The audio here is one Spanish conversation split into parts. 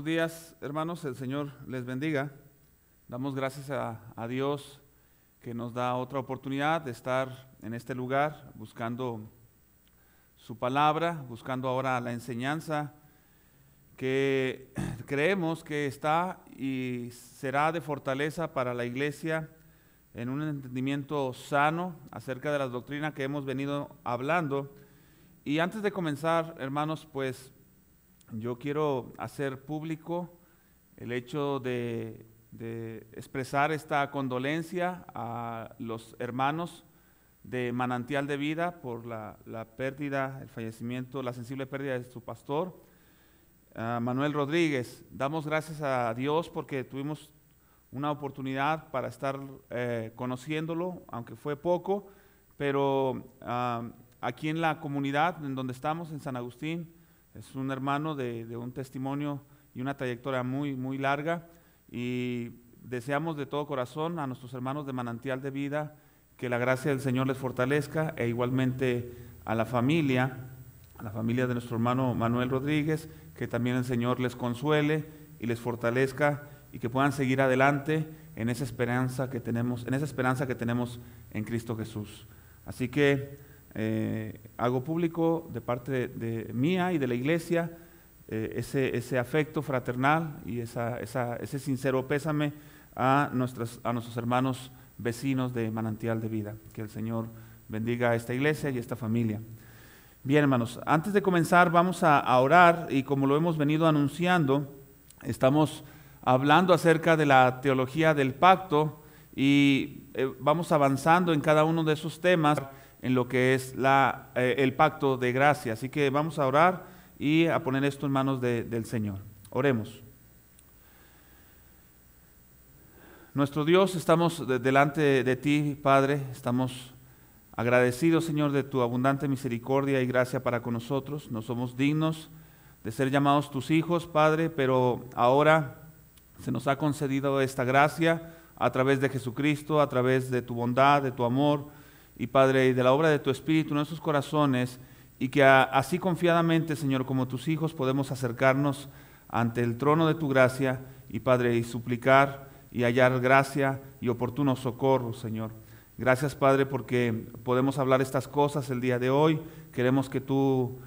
Buenos días, hermanos, el Señor les bendiga. Damos gracias a Dios que nos da otra oportunidad de estar en este lugar buscando su palabra, buscando ahora la enseñanza que creemos que está y será de fortaleza para la iglesia en un entendimiento sano acerca de la doctrina que hemos venido hablando. Y antes de comenzar, hermanos, pues yo quiero hacer público el hecho de expresar esta condolencia a los hermanos de Manantial de Vida por la pérdida, el fallecimiento, la sensible pérdida de su pastor, Manuel Rodríguez. Damos gracias a Dios porque tuvimos una oportunidad para estar conociéndolo, aunque fue poco, pero aquí en la comunidad en donde estamos, en San Agustín, es un hermano de un testimonio y una trayectoria muy larga, y deseamos de todo corazón a nuestros hermanos de Manantial de Vida que la gracia del Señor les fortalezca, e igualmente a la familia de nuestro hermano Manuel Rodríguez, que también el Señor les consuele y les fortalezca y que puedan seguir adelante en esa esperanza que tenemos, en Cristo Jesús. Así que hago público de parte de mía y de la iglesia ese afecto fraternal y ese sincero pésame a nuestros hermanos vecinos de Manantial de Vida. Que el Señor bendiga a esta iglesia y a esta familia. Bien, hermanos, antes de comenzar vamos a orar, y como lo hemos venido anunciando, estamos hablando acerca de la teología del pacto y vamos avanzando en cada uno de esos temas en lo que es el pacto de gracia. Así que vamos a orar y a poner esto en manos del Señor. Oremos. Nuestro Dios, estamos delante de ti, Padre, estamos agradecidos, Señor, de tu abundante misericordia y gracia para con nosotros. No somos dignos de ser llamados tus hijos, Padre, pero ahora se nos ha concedido esta gracia a través de Jesucristo, a través de tu bondad, de tu amor, y Padre, y de la obra de tu Espíritu en nuestros corazones, y que así confiadamente, Señor, como tus hijos, podemos acercarnos ante el trono de tu gracia, y Padre, y suplicar y hallar gracia y oportuno socorro, Señor. Gracias, Padre, porque podemos hablar estas cosas el día de hoy. Queremos que tú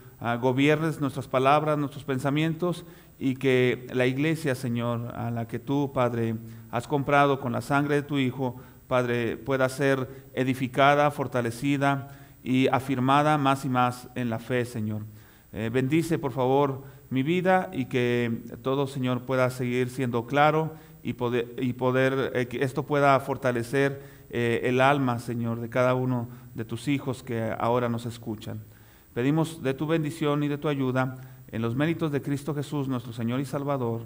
gobiernes nuestras palabras, nuestros pensamientos, y que la iglesia, Señor, a la que tú, Padre, has comprado con la sangre de tu Hijo, Padre, pueda ser edificada, fortalecida y afirmada más y más en la fe, Señor. Bendice, por favor, mi vida, y que todo, Señor, pueda seguir siendo claro y poder que esto pueda fortalecer el alma, Señor, de cada uno de tus hijos que ahora nos escuchan. Pedimos de tu bendición y de tu ayuda en los méritos de Cristo Jesús, nuestro Señor y Salvador.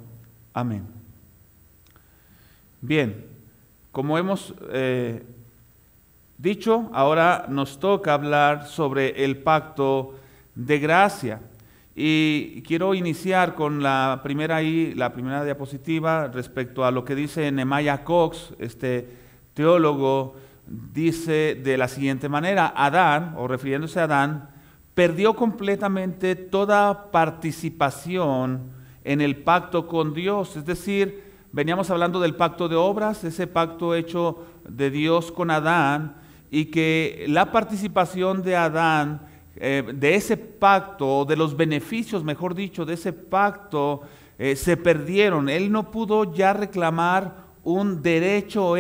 Amén. Bien. Como hemos dicho, ahora nos toca hablar sobre el pacto de gracia. Y quiero iniciar con la primera diapositiva respecto a lo que dice Nehemiah Cox, este teólogo. Dice de la siguiente manera: Adán, o refiriéndose a Adán, perdió completamente toda participación en el pacto con Dios. Es decir, veníamos hablando del pacto de obras, ese pacto hecho de Dios con Adán, y que la participación de Adán, de ese pacto, de los beneficios, mejor dicho, de ese pacto, se perdieron. Él no pudo ya reclamar un derecho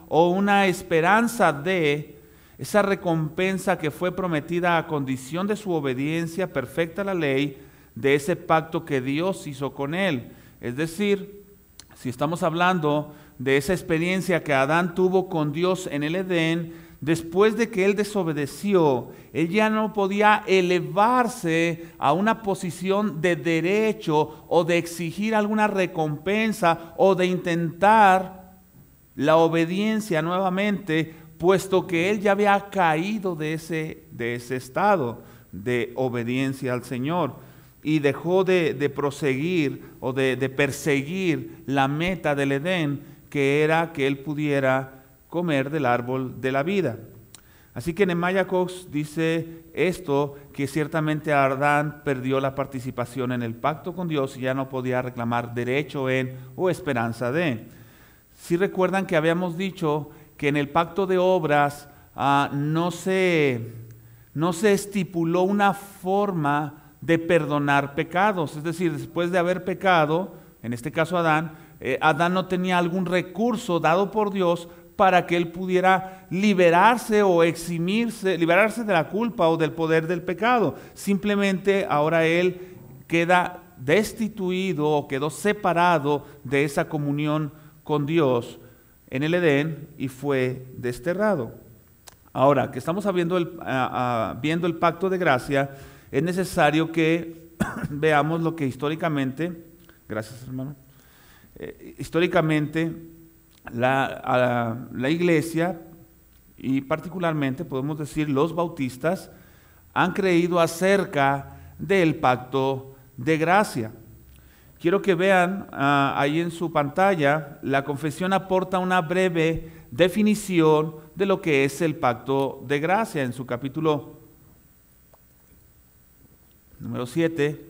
o una esperanza de esa recompensa que fue prometida a condición de su obediencia perfecta a la ley, de ese pacto que Dios hizo con él. Es decir, si estamos hablando de esa experiencia que Adán tuvo con Dios en el Edén, después de que él desobedeció, él ya no podía elevarse a una posición de derecho o de exigir alguna recompensa o de intentar la obediencia nuevamente, puesto que él ya había caído de ese estado de obediencia al Señor. Y dejó de proseguir o de perseguir la meta del Edén, que era que él pudiera comer del árbol de la vida. Así que Nehemiah Cox dice esto, que ciertamente Adán perdió la participación en el pacto con Dios y ya no podía reclamar derecho en o esperanza de. Si recuerdan que habíamos dicho que en el pacto de obras no se estipuló una forma de perdonar pecados, es decir, después de haber pecado, en este caso Adán no tenía algún recurso dado por Dios para que él pudiera liberarse o eximirse, liberarse de la culpa o del poder del pecado. Simplemente ahora él queda destituido o quedó separado de esa comunión con Dios en el Edén y fue desterrado. Ahora que estamos viendo el pacto de gracia, es necesario que veamos lo que históricamente, gracias hermano, históricamente la iglesia y particularmente podemos decir los bautistas han creído acerca del pacto de gracia. Quiero que vean ahí en su pantalla, la confesión aporta una breve definición de lo que es el pacto de gracia. En su capítulo número 7,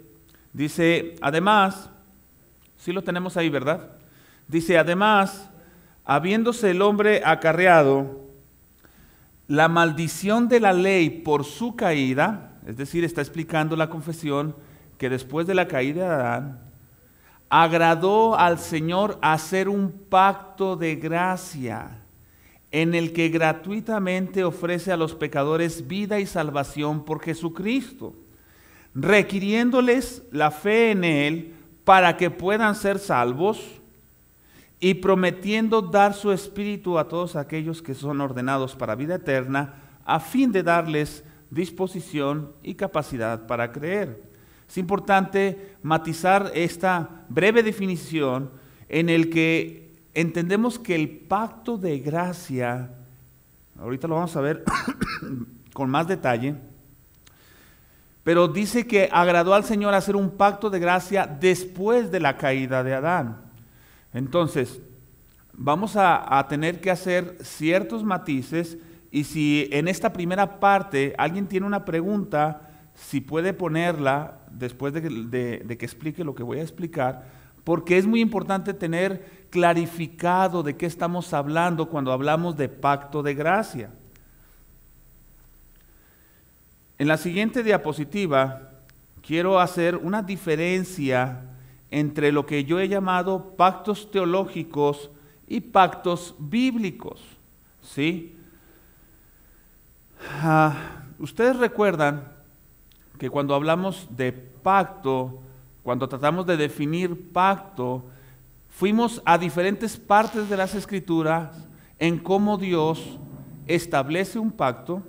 dice, además, sí lo tenemos ahí, ¿verdad? Dice, además, habiéndose el hombre acarreado la maldición de la ley por su caída, es decir, está explicando la confesión que después de la caída de Adán, agradó al Señor hacer un pacto de gracia en el que gratuitamente ofrece a los pecadores vida y salvación por Jesucristo, requiriéndoles la fe en Él para que puedan ser salvos y prometiendo dar su espíritu a todos aquellos que son ordenados para vida eterna, a fin de darles disposición y capacidad para creer. Es importante matizar esta breve definición en el que entendemos que el pacto de gracia, ahorita lo vamos a ver con más detalle, pero dice que agradó al Señor hacer un pacto de gracia después de la caída de Adán. Entonces, vamos a tener que hacer ciertos matices y si en esta primera parte alguien tiene una pregunta, si puede ponerla después de que explique lo que voy a explicar, porque es muy importante tener clarificado de qué estamos hablando cuando hablamos de pacto de gracia. En la siguiente diapositiva quiero hacer una diferencia entre lo que yo he llamado pactos teológicos y pactos bíblicos, ¿sí? Ustedes recuerdan que cuando hablamos de pacto, cuando tratamos de definir pacto, fuimos a diferentes partes de las Escrituras en cómo Dios establece un pacto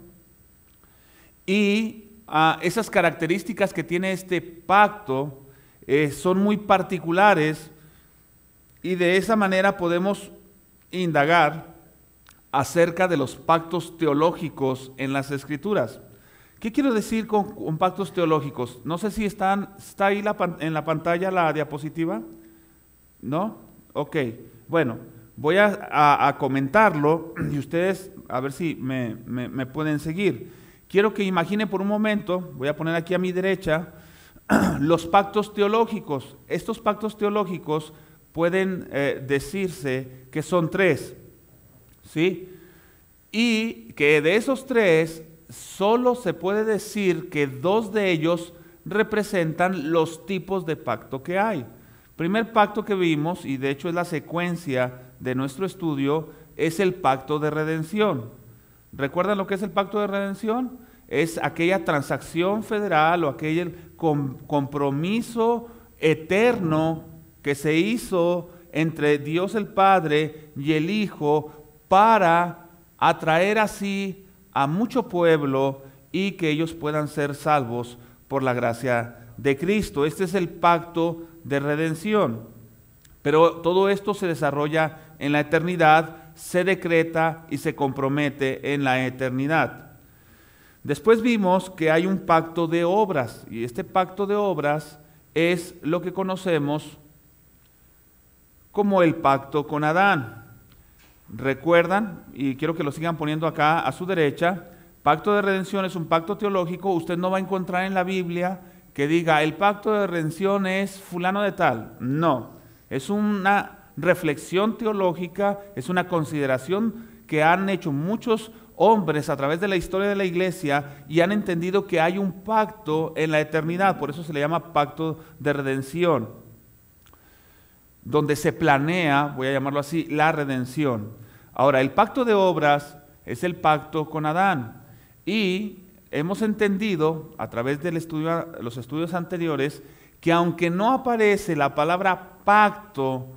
y esas características que tiene este pacto son muy particulares y de esa manera podemos indagar acerca de los pactos teológicos en las Escrituras. ¿Qué quiero decir con pactos teológicos? No sé si está ahí en la pantalla la diapositiva. ¿No? Ok, bueno, voy a comentarlo y ustedes a ver si me pueden seguir. Quiero que imaginen por un momento, voy a poner aquí a mi derecha, los pactos teológicos. Estos pactos teológicos pueden decirse que son 3, ¿sí? Y que de esos 3, solo se puede decir que 2 de ellos representan los tipos de pacto que hay. Primer pacto que vimos, y de hecho es la secuencia de nuestro estudio, es el pacto de redención. ¿Recuerdan lo que es el pacto de redención? Es aquella transacción federal o aquel compromiso eterno que se hizo entre Dios el Padre y el Hijo para atraer así a mucho pueblo y que ellos puedan ser salvos por la gracia de Cristo. Este es el pacto de redención. Pero todo esto se desarrolla en la eternidad, se decreta y se compromete en la eternidad. Después vimos que hay un pacto de obras, y este pacto de obras es lo que conocemos como el pacto con Adán. ¿Recuerdan? Y quiero que lo sigan poniendo acá a su derecha. Pacto de redención es un pacto teológico. Usted no va a encontrar en la Biblia que diga, el pacto de redención es fulano de tal. No, es una reflexión teológica, es una consideración que han hecho muchos hombres a través de la historia de la iglesia y han entendido que hay un pacto en la eternidad. Por eso se le llama pacto de redención, donde se planea, voy a llamarlo así, la redención. Ahora, el pacto de obras es el pacto con Adán. Y hemos entendido a través del estudio, los estudios anteriores, que aunque no aparece la palabra pacto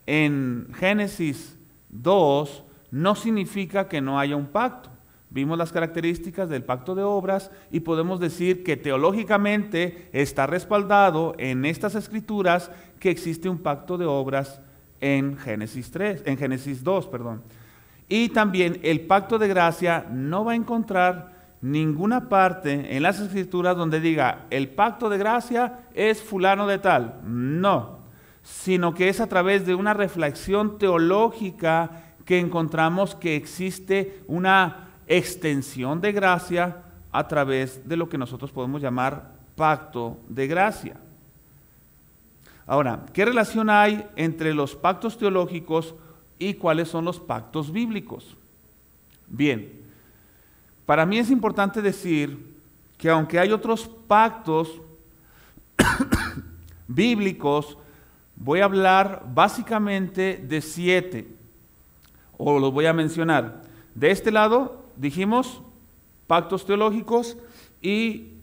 en Génesis 2, no significa que no haya un pacto. Vimos las características del pacto de obras y podemos decir que teológicamente está respaldado en estas escrituras que existe un pacto de obras en Génesis 2, perdón. Y también el pacto de gracia no va a encontrar ninguna parte en las escrituras donde diga el pacto de gracia es fulano de tal. No, sino que es a través de una reflexión teológica que encontramos que existe una extensión de gracia a través de lo que nosotros podemos llamar pacto de gracia. Ahora, ¿qué relación hay entre los pactos teológicos y cuáles son los pactos bíblicos? Bien, para mí es importante decir que aunque hay otros pactos bíblicos, voy a hablar básicamente de 7, o los voy a mencionar. De este lado dijimos pactos teológicos y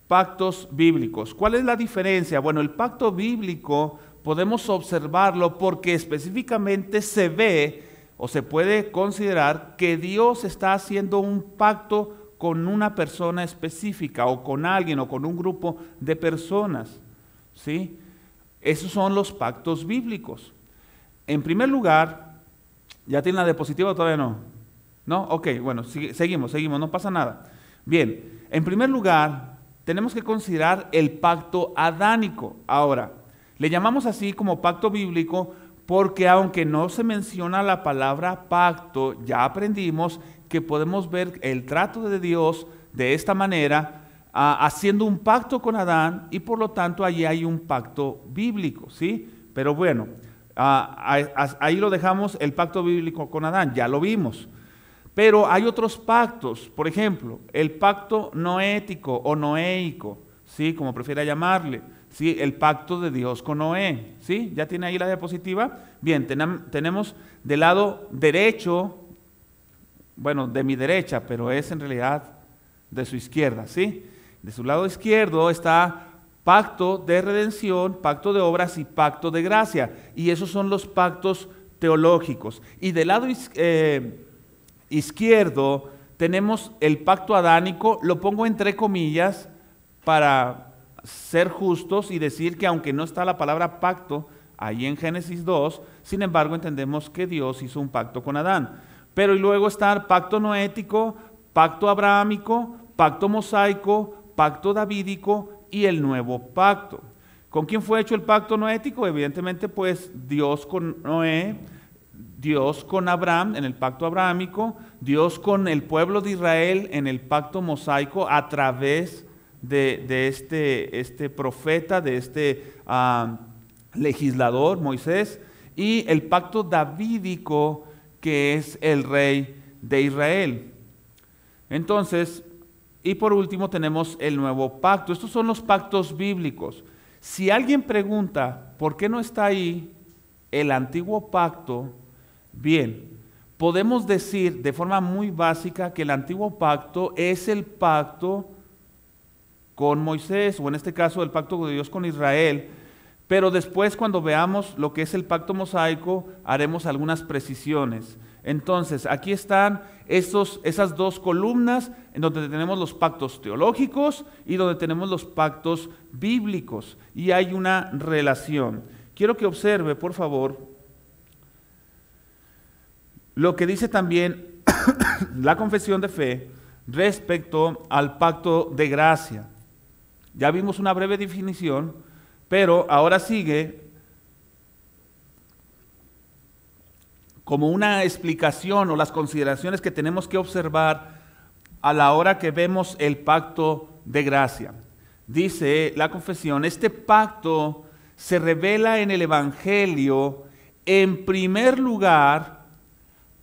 pactos bíblicos. ¿Cuál es la diferencia? Bueno, el pacto bíblico podemos observarlo porque específicamente se ve o se puede considerar que Dios está haciendo un pacto con una persona específica o con alguien o con un grupo de personas, ¿sí? Esos son los pactos bíblicos. En primer lugar, ¿ya tienen la diapositiva o todavía no? ¿No? Ok, bueno, seguimos, no pasa nada. Bien, en primer lugar, tenemos que considerar el pacto adánico. Ahora, le llamamos así como pacto bíblico porque aunque no se menciona la palabra pacto, ya aprendimos que podemos ver el trato de Dios de esta manera, haciendo un pacto con Adán y por lo tanto allí hay un pacto bíblico, ¿sí? Pero bueno, ahí lo dejamos, el pacto bíblico con Adán, ya lo vimos. Pero hay otros pactos, por ejemplo, el pacto noético o noéico, ¿sí? Como prefiera llamarle. ¿Sí? El pacto de Dios con Noé, ¿sí? ¿Ya tiene ahí la diapositiva? Bien, tenemos del lado derecho, bueno, de mi derecha, pero es en realidad de su izquierda, ¿sí? De su lado izquierdo está pacto de redención, pacto de obras y pacto de gracia, y esos son los pactos teológicos. Y del lado izquierdo tenemos el pacto adánico, lo pongo entre comillas para ser justos y decir que aunque no está la palabra pacto ahí en Génesis 2, sin embargo entendemos que Dios hizo un pacto con Adán. Pero y luego está el pacto noético, pacto abrahámico, pacto mosaico, pacto davídico y el nuevo pacto. ¿Con quién fue hecho el pacto noético? Evidentemente pues Dios con Noé, Dios con Abraham en el pacto abrahámico, Dios con el pueblo de Israel en el pacto mosaico a través de este profeta, de este legislador, Moisés, y el pacto davídico, que es el rey de Israel. Entonces, y por último tenemos el nuevo pacto. Estos son los pactos bíblicos. Si alguien pregunta, ¿por qué no está ahí el antiguo pacto? Bien, podemos decir de forma muy básica que el antiguo pacto es el pacto con Moisés, o en este caso el pacto de Dios con Israel, pero después cuando veamos lo que es el pacto mosaico, haremos algunas precisiones. Entonces, aquí están esas dos columnas en donde tenemos los pactos teológicos y donde tenemos los pactos bíblicos, y hay una relación. Quiero que observe, por favor, lo que dice también la confesión de fe respecto al pacto de gracia. Ya vimos una breve definición, pero ahora sigue como una explicación o las consideraciones que tenemos que observar a la hora que vemos el pacto de gracia. Dice la confesión, este pacto se revela en el Evangelio, en primer lugar,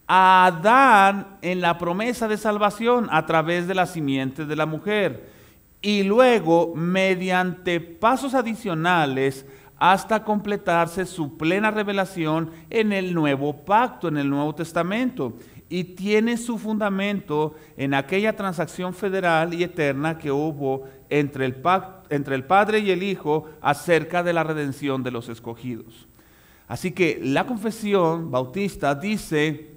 a Adán en la promesa de salvación a través de la simiente de la mujer, y luego mediante pasos adicionales hasta completarse su plena revelación en el nuevo pacto, en el Nuevo Testamento, y tiene su fundamento en aquella transacción federal y eterna que hubo entre el Padre y el Hijo acerca de la redención de los escogidos. Así que la confesión bautista dice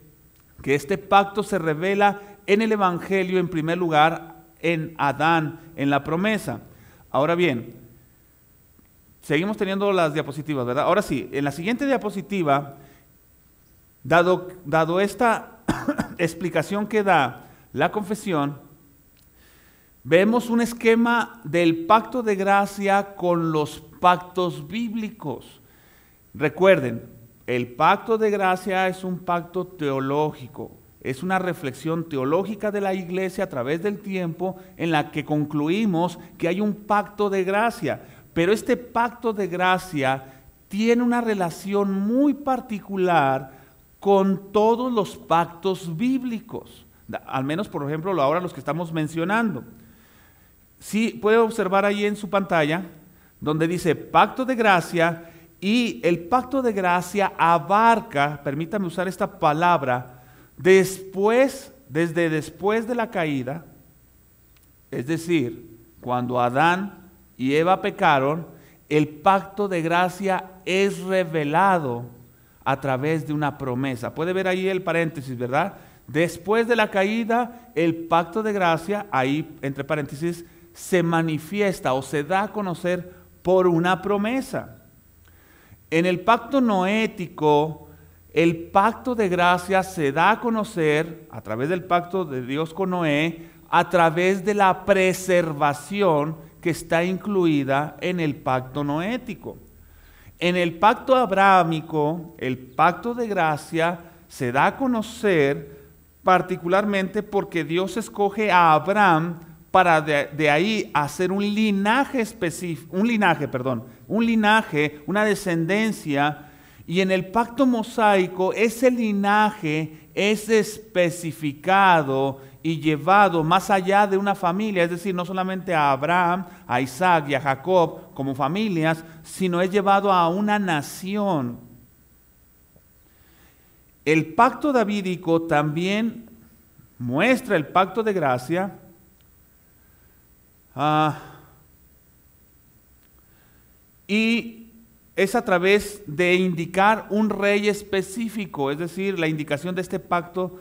que este pacto se revela en el Evangelio, en primer lugar, en Adán, en la promesa. Ahora bien, seguimos teniendo las diapositivas, ¿verdad? Ahora sí, en la siguiente diapositiva, dado esta explicación que da la confesión, vemos un esquema del pacto de gracia con los pactos bíblicos. Recuerden, el pacto de gracia es un pacto teológico, es una reflexión teológica de la iglesia a través del tiempo en la que concluimos que hay un pacto de gracia, pero este pacto de gracia tiene una relación muy particular con todos los pactos bíblicos, al menos por ejemplo ahora los que estamos mencionando. Sí, puede observar ahí en su pantalla donde dice pacto de gracia, y el pacto de gracia abarca, permítame usar esta palabra, desde después de la caída, es decir, cuando Adán y Eva pecaron, el pacto de gracia es revelado a través de una promesa. Puede ver ahí el paréntesis, ¿verdad? Después de la caída, el pacto de gracia, ahí entre paréntesis, se manifiesta o se da a conocer por una promesa. En el pacto noético, el pacto de gracia se da a conocer a través del pacto de Dios con Noé, a través de la preservación que está incluida en el pacto noético. En el pacto abrahámico, el pacto de gracia se da a conocer particularmente porque Dios escoge a Abraham para de ahí hacer un linaje específico, una descendencia, y en el pacto mosaico ese linaje es especificado y llevado más allá de una familia, es decir, no solamente a Abraham, a Isaac y a Jacob como familias, sino es llevado a una nación. El pacto davídico también muestra el pacto de gracia, y es a través de indicar un rey específico, es decir, la indicación de este pacto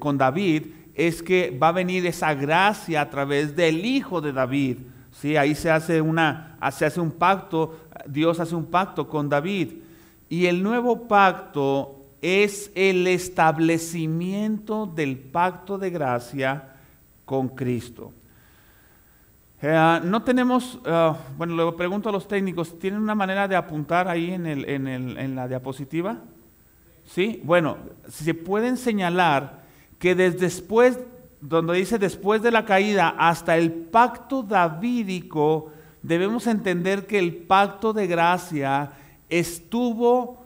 con David es que va a venir esa gracia a través del hijo de David. ¿Sí? Ahí se hace un pacto, Dios hace un pacto con David. Y el nuevo pacto es el establecimiento del pacto de gracia con Cristo. No tenemos, bueno, le pregunto a los técnicos, ¿tienen una manera de apuntar ahí en la diapositiva? ¿Sí? Bueno, se pueden señalar que desde después, donde dice después de la caída, hasta el pacto davídico, debemos entender que el pacto de gracia estuvo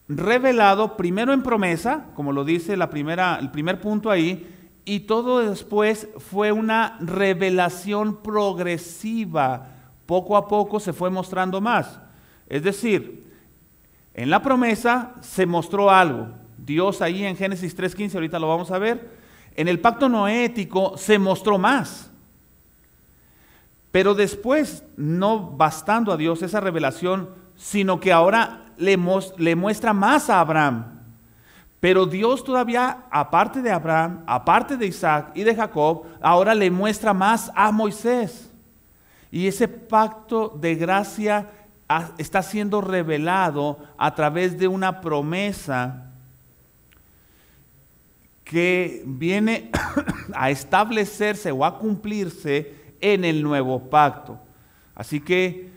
revelado primero en promesa, como lo dice el primer punto ahí, y todo después fue una revelación progresiva. Poco a poco se fue mostrando más. Es decir, en la promesa se mostró algo. Dios ahí en Génesis 3:15, ahorita lo vamos a ver. En el pacto noético se mostró más. Pero después, no bastando a Dios esa revelación, sino que ahora le muestra más a Abraham. Pero Dios todavía, aparte de Abraham, aparte de Isaac y de Jacob, ahora le muestra más a Moisés. Y ese pacto de gracia está siendo revelado a través de una promesa que viene a establecerse o a cumplirse en el nuevo pacto. Así que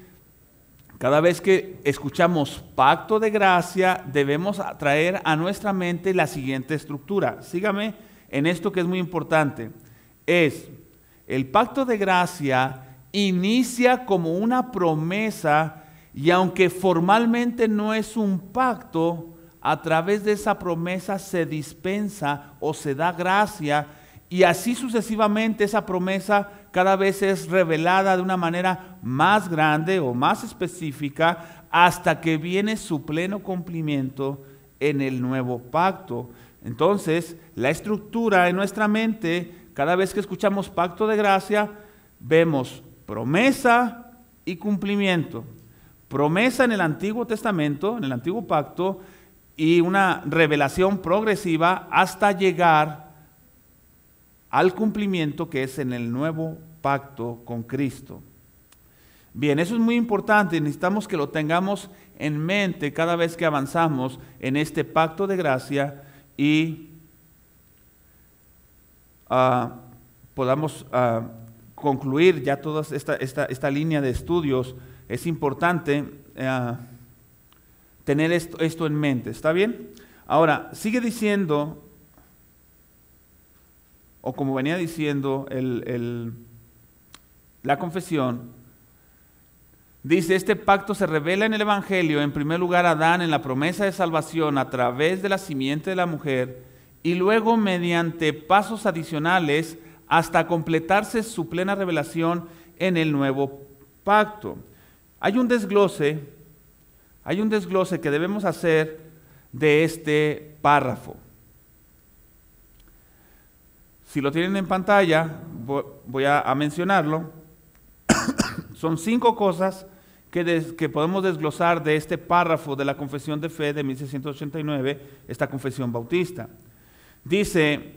cada vez que escuchamos pacto de gracia, debemos traer a nuestra mente la siguiente estructura. Sígame en esto que es muy importante, es el pacto de gracia inicia como una promesa y aunque formalmente no es un pacto, a través de esa promesa se dispensa o se da gracia y así sucesivamente esa promesa cada vez es revelada de una manera más grande o más específica hasta que viene su pleno cumplimiento en el nuevo pacto. Entonces, la estructura en nuestra mente, cada vez que escuchamos pacto de gracia, vemos promesa y cumplimiento. Promesa en el Antiguo Testamento, en el Antiguo Pacto, y una revelación progresiva hasta llegar al cumplimiento que es en el nuevo pacto con Cristo. Bien, eso es muy importante, necesitamos que lo tengamos en mente cada vez que avanzamos en este pacto de gracia y podamos concluir ya toda esta línea de estudios. Es importante tener esto en mente, ¿está bien? Ahora, sigue diciendo, o como venía diciendo la confesión, dice, este pacto se revela en el Evangelio, en primer lugar Adán en la promesa de salvación a través de la simiente de la mujer, y luego mediante pasos adicionales hasta completarse su plena revelación en el nuevo pacto. Hay un desglose que debemos hacer de este párrafo. Si lo tienen en pantalla, voy a mencionarlo. Son 5 cosas que podemos desglosar de este párrafo de la Confesión de Fe de 1689, esta confesión bautista. Dice,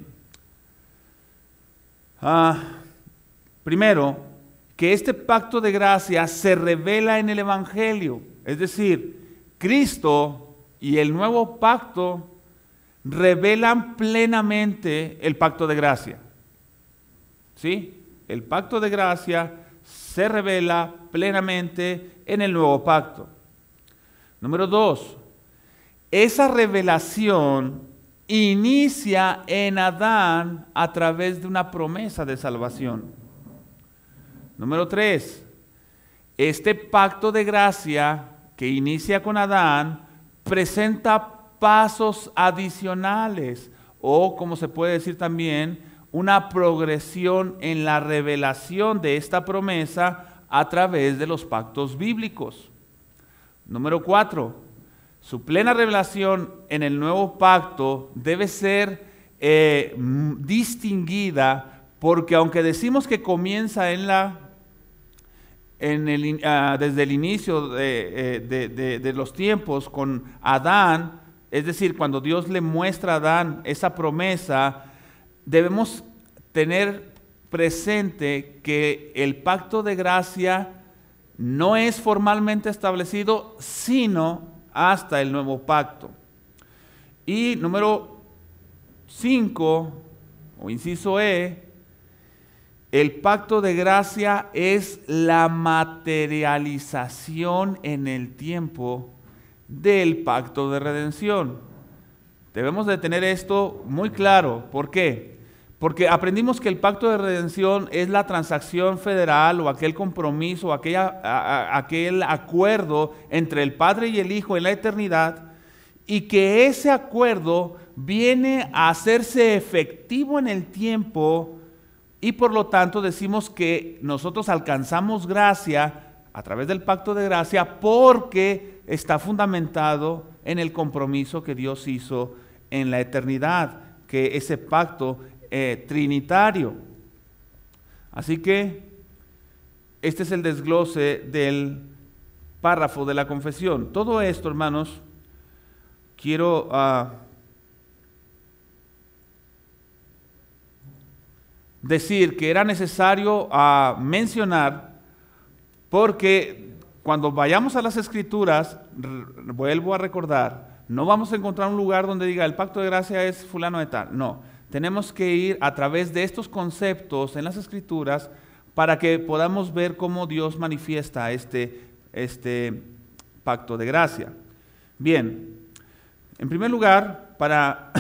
primero, que este pacto de gracia se revela en el Evangelio, es decir, Cristo y el nuevo pacto revelan plenamente el pacto de gracia. ¿Sí? El pacto de gracia se revela plenamente en el nuevo pacto. Número 2, esa revelación inicia en Adán a través de una promesa de salvación. Número 3, este pacto de gracia que inicia con Adán presenta pasos adicionales o, como se puede decir también, una progresión en la revelación de esta promesa a través de los pactos bíblicos. Número 4, su plena revelación en el nuevo pacto debe ser distinguida porque aunque decimos que comienza desde el inicio de los tiempos con Adán, es decir, cuando Dios le muestra a Adán esa promesa, debemos tener presente que el pacto de gracia no es formalmente establecido, sino hasta el nuevo pacto. Y número 5, o inciso E, el pacto de gracia es la materialización en el tiempo del pacto de redención. Debemos de tener esto muy claro. ¿Por qué? Porque aprendimos que el pacto de redención es la transacción federal o aquel compromiso, aquel acuerdo entre el Padre y el Hijo en la eternidad, y que ese acuerdo viene a hacerse efectivo en el tiempo. Y por lo tanto decimos que nosotros alcanzamos gracia a través del pacto de gracia porque está fundamentado en el compromiso que Dios hizo en la eternidad, que ese pacto trinitario. Así que este es el desglose del párrafo de la confesión. Todo esto, hermanos, quiero decir que era necesario mencionar, porque cuando vayamos a las Escrituras, vuelvo a recordar, no vamos a encontrar un lugar donde diga el pacto de gracia es fulano de tal. No, tenemos que ir a través de estos conceptos en las Escrituras para que podamos ver cómo Dios manifiesta este pacto de gracia. Bien, en primer lugar, para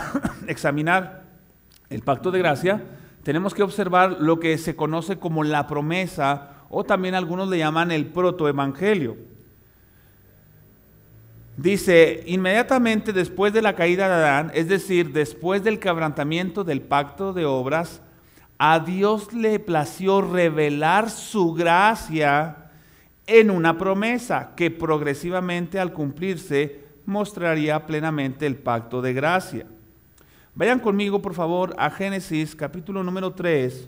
examinar el pacto de gracia, tenemos que observar lo que se conoce como la promesa, o también algunos le llaman el protoevangelio. Dice, inmediatamente después de la caída de Adán, es decir, después del quebrantamiento del pacto de obras, a Dios le plació revelar su gracia en una promesa que progresivamente al cumplirse mostraría plenamente el pacto de gracia. Vayan conmigo por favor a Génesis capítulo número 3,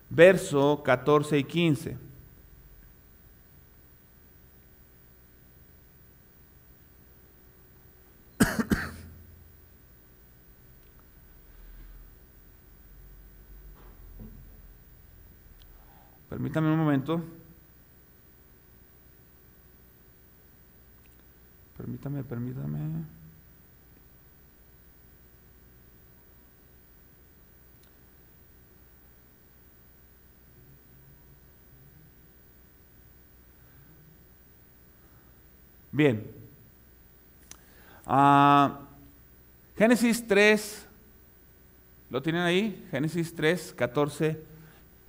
verso 14 y 15. Permítame un momento. Permítame. Bien. Génesis 3, ¿lo tienen ahí? Génesis 3, 14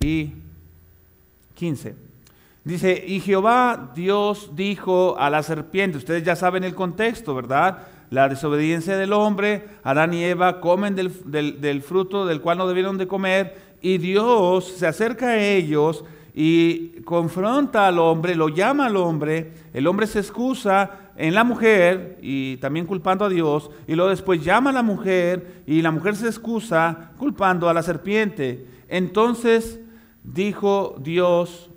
y 15. Dice, y Jehová Dios dijo a la serpiente, ustedes ya saben el contexto, ¿verdad? La desobediencia del hombre, Adán y Eva comen del fruto del cual no debieron de comer, y Dios se acerca a ellos y confronta al hombre, lo llama al hombre, el hombre se excusa en la mujer y también culpando a Dios, y luego después llama a la mujer y la mujer se excusa culpando a la serpiente. Entonces dijo Dios,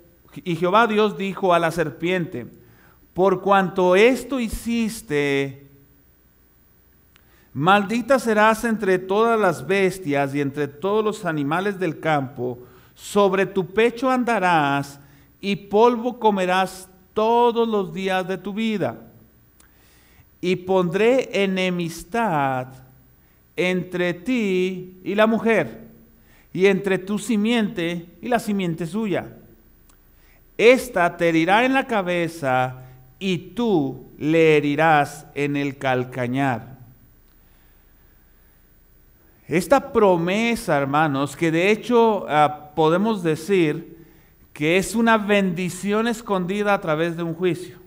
y Jehová Dios dijo a la serpiente, por cuanto esto hiciste, maldita serás entre todas las bestias y entre todos los animales del campo, sobre tu pecho andarás y polvo comerás todos los días de tu vida. Y pondré enemistad entre ti y la mujer, y entre tu simiente y la simiente suya. Esta te herirá en la cabeza y tú le herirás en el calcañar. Esta promesa, hermanos, que de hecho podemos decir que es una bendición escondida a través de un juicio.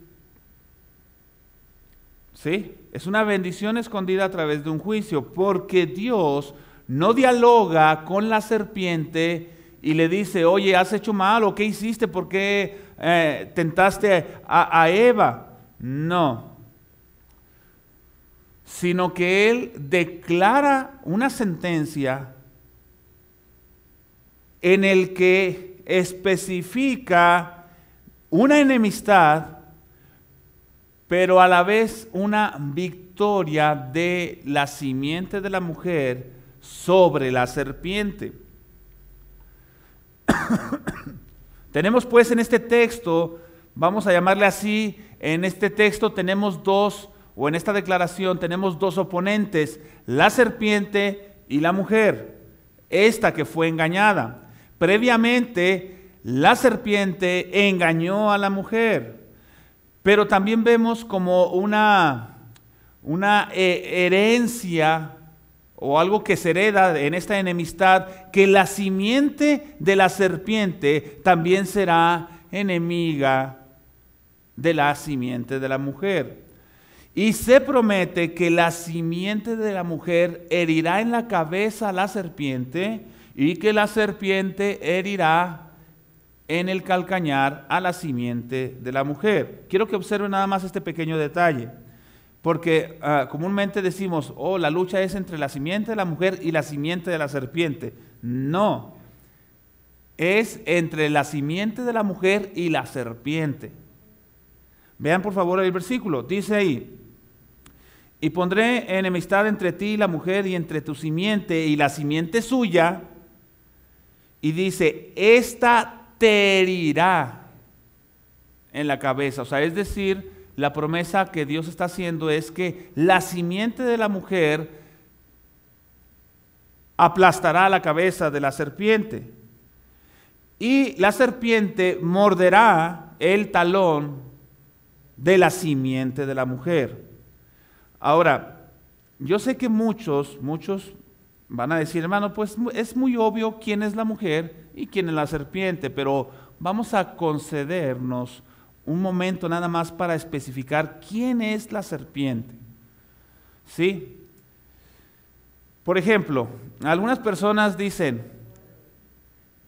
¿Sí? Es una bendición escondida a través de un juicio, porque Dios no dialoga con la serpiente y le dice, oye, ¿has hecho mal o qué hiciste? ¿Por qué tentaste a Eva? No. Sino que Él declara una sentencia en el que especifica una enemistad, pero a la vez una victoria de la simiente de la mujer sobre la serpiente. Tenemos pues en este texto, vamos a llamarle así, en este texto tenemos dos, o en esta declaración tenemos dos oponentes, la serpiente y la mujer, esta que fue engañada. Previamente, la serpiente engañó a la mujer, pero también vemos como una herencia o algo que se hereda en esta enemistad, que la simiente de la serpiente también será enemiga de la simiente de la mujer. Y se promete que la simiente de la mujer herirá en la cabeza a la serpiente y que la serpiente herirá en el calcañar a la simiente de la mujer. Quiero que observen nada más este pequeño detalle. Porque comúnmente decimos, la lucha es entre la simiente de la mujer y la simiente de la serpiente. No, es entre la simiente de la mujer y la serpiente. Vean por favor el versículo, dice ahí, y pondré enemistad entre ti y la mujer y entre tu simiente y la simiente suya, y dice, esta te herirá en la cabeza, o sea, es decir, la promesa que Dios está haciendo es que la simiente de la mujer aplastará la cabeza de la serpiente y la serpiente morderá el talón de la simiente de la mujer. Ahora, yo sé que muchos Van a decir, hermano, pues es muy obvio quién es la mujer y quién es la serpiente, pero vamos a concedernos un momento nada más para especificar quién es la serpiente. ¿Sí? Por ejemplo, algunas personas dicen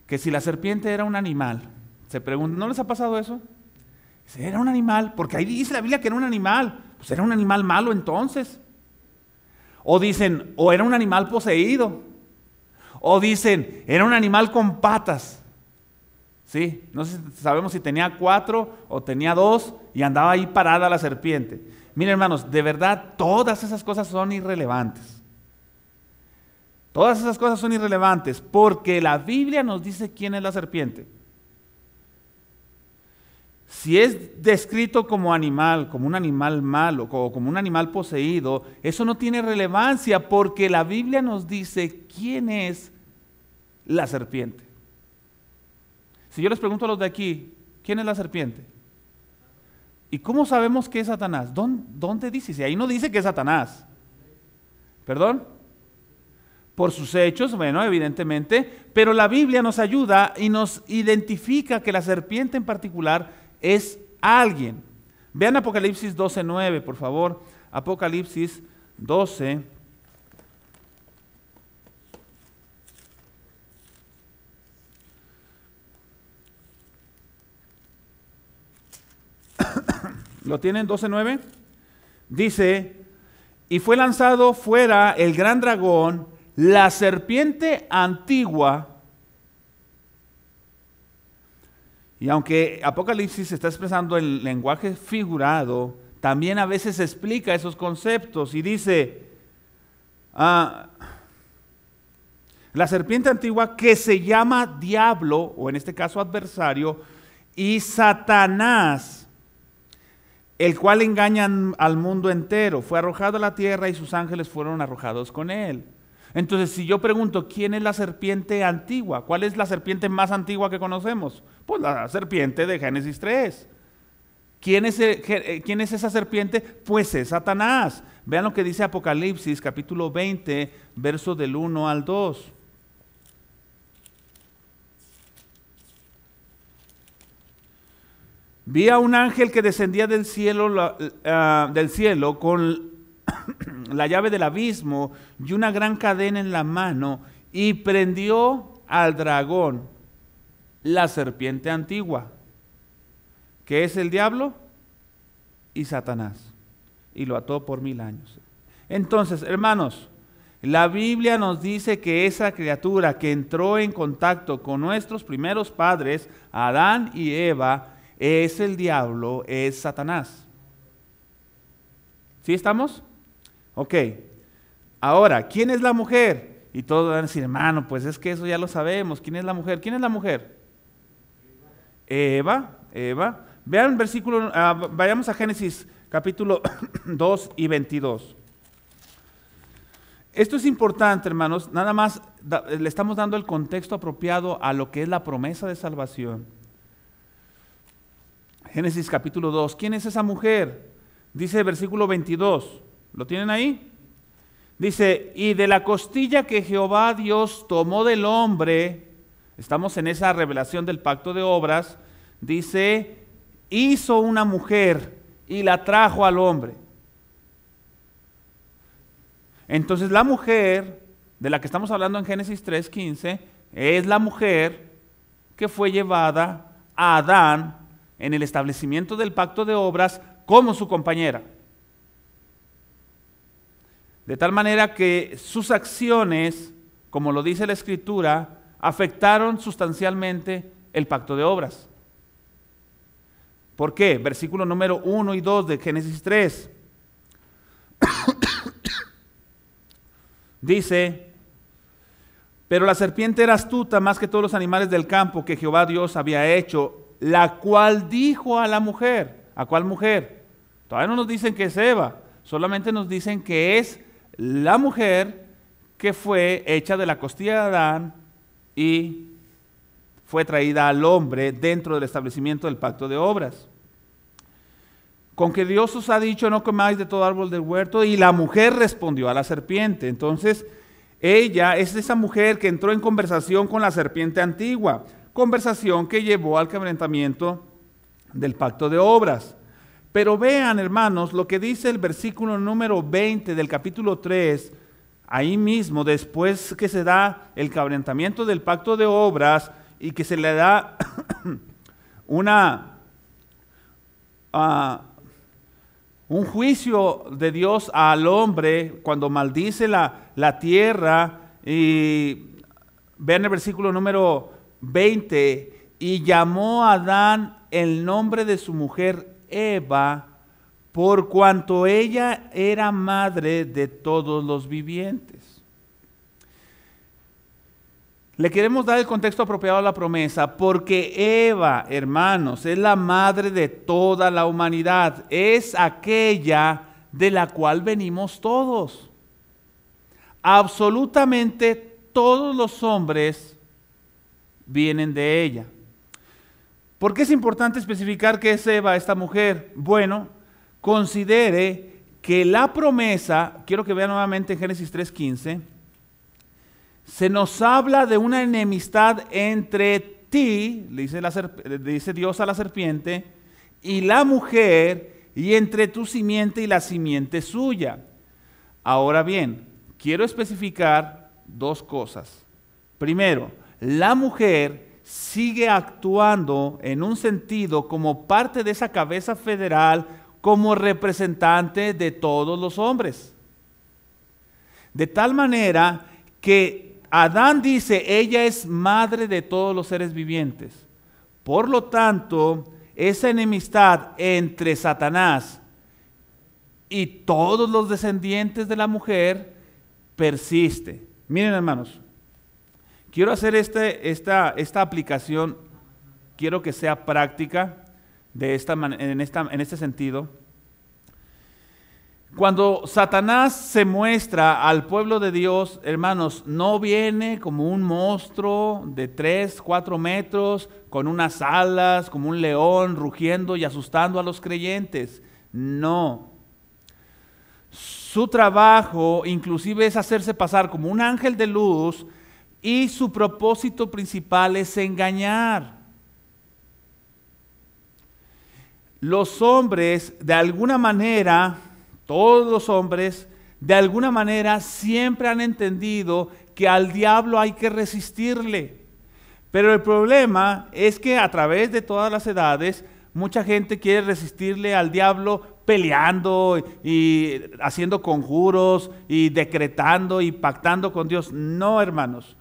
que si la serpiente era un animal, se preguntan, ¿no les ha pasado eso? Dice, era un animal, porque ahí dice la Biblia que era un animal, pues era un animal malo entonces. O dicen, o era un animal poseído. O dicen, era un animal con patas. ¿Sí? No sé, sabemos si tenía 4 o tenía 2 y andaba ahí parada la serpiente. Miren, hermanos, de verdad todas esas cosas son irrelevantes. Todas esas cosas son irrelevantes porque la Biblia nos dice quién es la serpiente. Si es descrito como animal, como un animal malo, o como un animal poseído, eso no tiene relevancia porque la Biblia nos dice quién es la serpiente. Si yo les pregunto a los de aquí, ¿quién es la serpiente? ¿Y cómo sabemos que es Satanás? ¿Dónde dice? Si ahí no dice que es Satanás. ¿Perdón? Por sus hechos, bueno, evidentemente, pero la Biblia nos ayuda y nos identifica que la serpiente en particular es alguien. Vean Apocalipsis 12:9, por favor. Apocalipsis 12. ¿Lo tienen? 12:9. Dice, y fue lanzado fuera el gran dragón, la serpiente antigua. Y aunque Apocalipsis se está expresando en lenguaje figurado, también a veces explica esos conceptos y dice, la serpiente antigua que se llama diablo, o en este caso adversario, y Satanás, el cual engaña al mundo entero, fue arrojado a la tierra y sus ángeles fueron arrojados con él. Entonces, si yo pregunto, ¿quién es la serpiente antigua? ¿Cuál es la serpiente más antigua que conocemos? Pues la serpiente de Génesis 3. ¿Quién es esa serpiente? Pues es Satanás. Vean lo que dice Apocalipsis, capítulo 20, verso del 1 al 2. Vi a un ángel que descendía del cielo con la llave del abismo y una gran cadena en la mano, y prendió al dragón, la serpiente antigua, que es el diablo y Satanás, y lo ató por 1000 años. Entonces, hermanos, la Biblia nos dice que esa criatura que entró en contacto con nuestros primeros padres, Adán y Eva, es el diablo, es Satanás. ¿Sí estamos? Ok, ahora, ¿quién es la mujer? Y todos van a decir, hermano, pues es que eso ya lo sabemos. ¿Quién es la mujer? ¿Quién es la mujer? Eva. Vean el versículo, vayamos a Génesis capítulo 2 y 22. Esto es importante, hermanos, nada más le estamos dando el contexto apropiado a lo que es la promesa de salvación. Génesis capítulo 2, ¿quién es esa mujer? Dice el versículo 22. ¿Lo tienen ahí? Dice, y de la costilla que Jehová Dios tomó del hombre, estamos en esa revelación del pacto de obras, dice, hizo una mujer y la trajo al hombre. Entonces la mujer, de la que estamos hablando en Génesis 3:15, es la mujer que fue llevada a Adán en el establecimiento del pacto de obras como su compañera. De tal manera que sus acciones, como lo dice la Escritura, afectaron sustancialmente el pacto de obras. ¿Por qué? Versículo número 1 y 2 de Génesis 3. Dice, pero la serpiente era astuta más que todos los animales del campo que Jehová Dios había hecho, la cual dijo a la mujer. ¿A cuál mujer? Todavía no nos dicen que es Eva, solamente nos dicen que es la mujer que fue hecha de la costilla de Adán y fue traída al hombre dentro del establecimiento del pacto de obras. Con que Dios os ha dicho, no comáis de todo árbol del huerto, y la mujer respondió a la serpiente. Entonces, Ella es esa mujer que entró en conversación con la serpiente antigua, conversación que llevó al quebrantamiento del pacto de obras. Pero vean, hermanos, lo que dice el versículo número 20 del capítulo 3, ahí mismo, después que se da el quebrantamiento del pacto de obras y que se le da un juicio de Dios al hombre cuando maldice la tierra. Y vean el versículo número 20, y llamó a Adán el nombre de su mujer Eva, por cuanto ella era madre de todos los vivientes. Le queremos dar el contexto apropiado a la promesa, porque Eva, hermanos, es la madre de toda la humanidad, es aquella de la cual venimos todos. Absolutamente todos los hombres vienen de ella. ¿Por qué es importante especificar que es Eva, esta mujer? Bueno, considere que la promesa, quiero que vean nuevamente en Génesis 3:15, se nos habla de una enemistad entre ti, dice Dios a la serpiente, y la mujer, y entre tu simiente y la simiente suya. Ahora bien, quiero especificar dos cosas. Primero, la mujer sigue actuando en un sentido como parte de esa cabeza federal, como representante de todos los hombres. De tal manera que Adán dice, ella es madre de todos los seres vivientes. Por lo tanto, esa enemistad entre Satanás y todos los descendientes de la mujer persiste. Miren, hermanos, quiero hacer esta aplicación, quiero que sea práctica en este sentido. Cuando Satanás se muestra al pueblo de Dios, hermanos, no viene como un monstruo de 3, 4 metros, con unas alas, como un león, rugiendo y asustando a los creyentes. No. Su trabajo inclusive es hacerse pasar como un ángel de luz, y su propósito principal es engañar. Los hombres, de alguna manera, todos los hombres, de alguna manera, siempre han entendido que al diablo hay que resistirle. Pero el problema es que a través de todas las edades, mucha gente quiere resistirle al diablo peleando y haciendo conjuros y decretando y pactando con Dios. No, hermanos.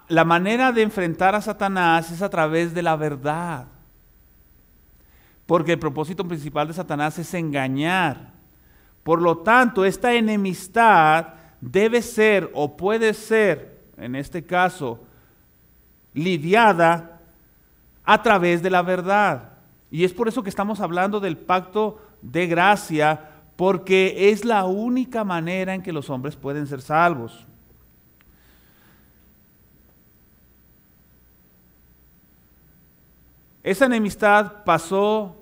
La manera de enfrentar a Satanás es a través de la verdad. Porque el propósito principal de Satanás es engañar. Por lo tanto, esta enemistad debe ser o puede ser, en este caso, lidiada a través de la verdad. Y es por eso que estamos hablando del pacto de gracia, porque es la única manera en que los hombres pueden ser salvos. Esa enemistad pasó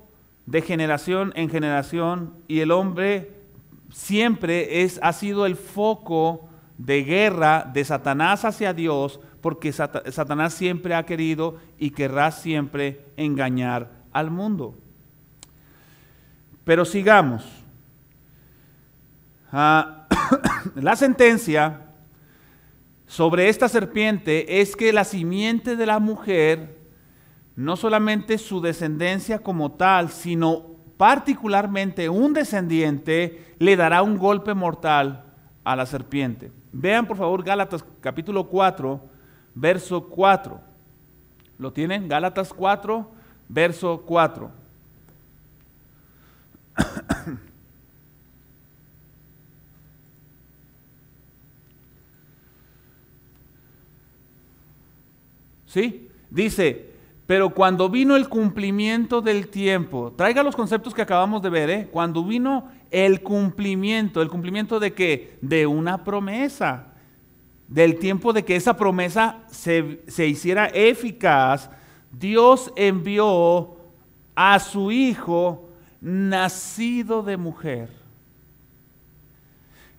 de generación en generación, y el hombre siempre ha sido el foco de guerra de Satanás hacia Dios, porque Satanás siempre ha querido y querrá siempre engañar al mundo. Pero sigamos. La sentencia sobre esta serpiente es que la simiente de la mujer, no solamente su descendencia como tal, sino particularmente un descendiente, le dará un golpe mortal a la serpiente. Vean por favor Gálatas capítulo 4, verso 4. ¿Lo tienen? Gálatas 4, verso 4. ¿Sí? Dice, pero cuando vino el cumplimiento del tiempo, traiga los conceptos que acabamos de ver, cuando vino el cumplimiento ¿de qué? De una promesa, del tiempo de que esa promesa se hiciera eficaz, Dios envió a su Hijo nacido de mujer.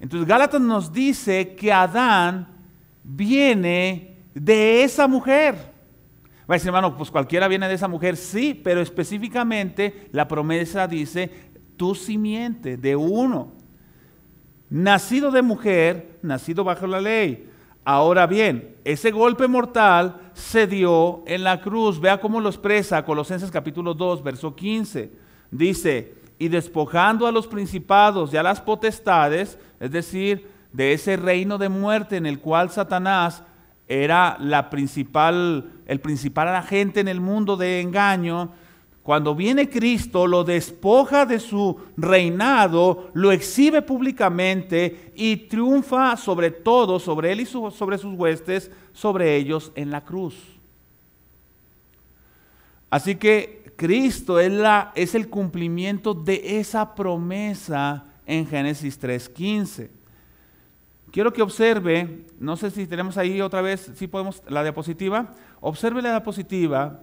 Entonces Gálatas nos dice que Adán viene de esa mujer. Va a decir, hermano, pues cualquiera viene de esa mujer, sí, pero específicamente la promesa dice, tu simiente, de uno, nacido de mujer, nacido bajo la ley. Ahora bien, ese golpe mortal se dio en la cruz. Vea cómo lo expresa Colosenses capítulo 2, verso 15. Dice, y despojando a los principados y a las potestades, es decir, de ese reino de muerte en el cual Satanás era el principal agente en el mundo de engaño. Cuando viene Cristo, lo despoja de su reinado, lo exhibe públicamente y triunfa sobre todo, sobre él y sobre sus huestes, sobre ellos en la cruz. Así que Cristo es el cumplimiento de esa promesa en Génesis 3:15. Quiero que observe, no sé si tenemos ahí otra vez, si podemos, la diapositiva. Observe la diapositiva.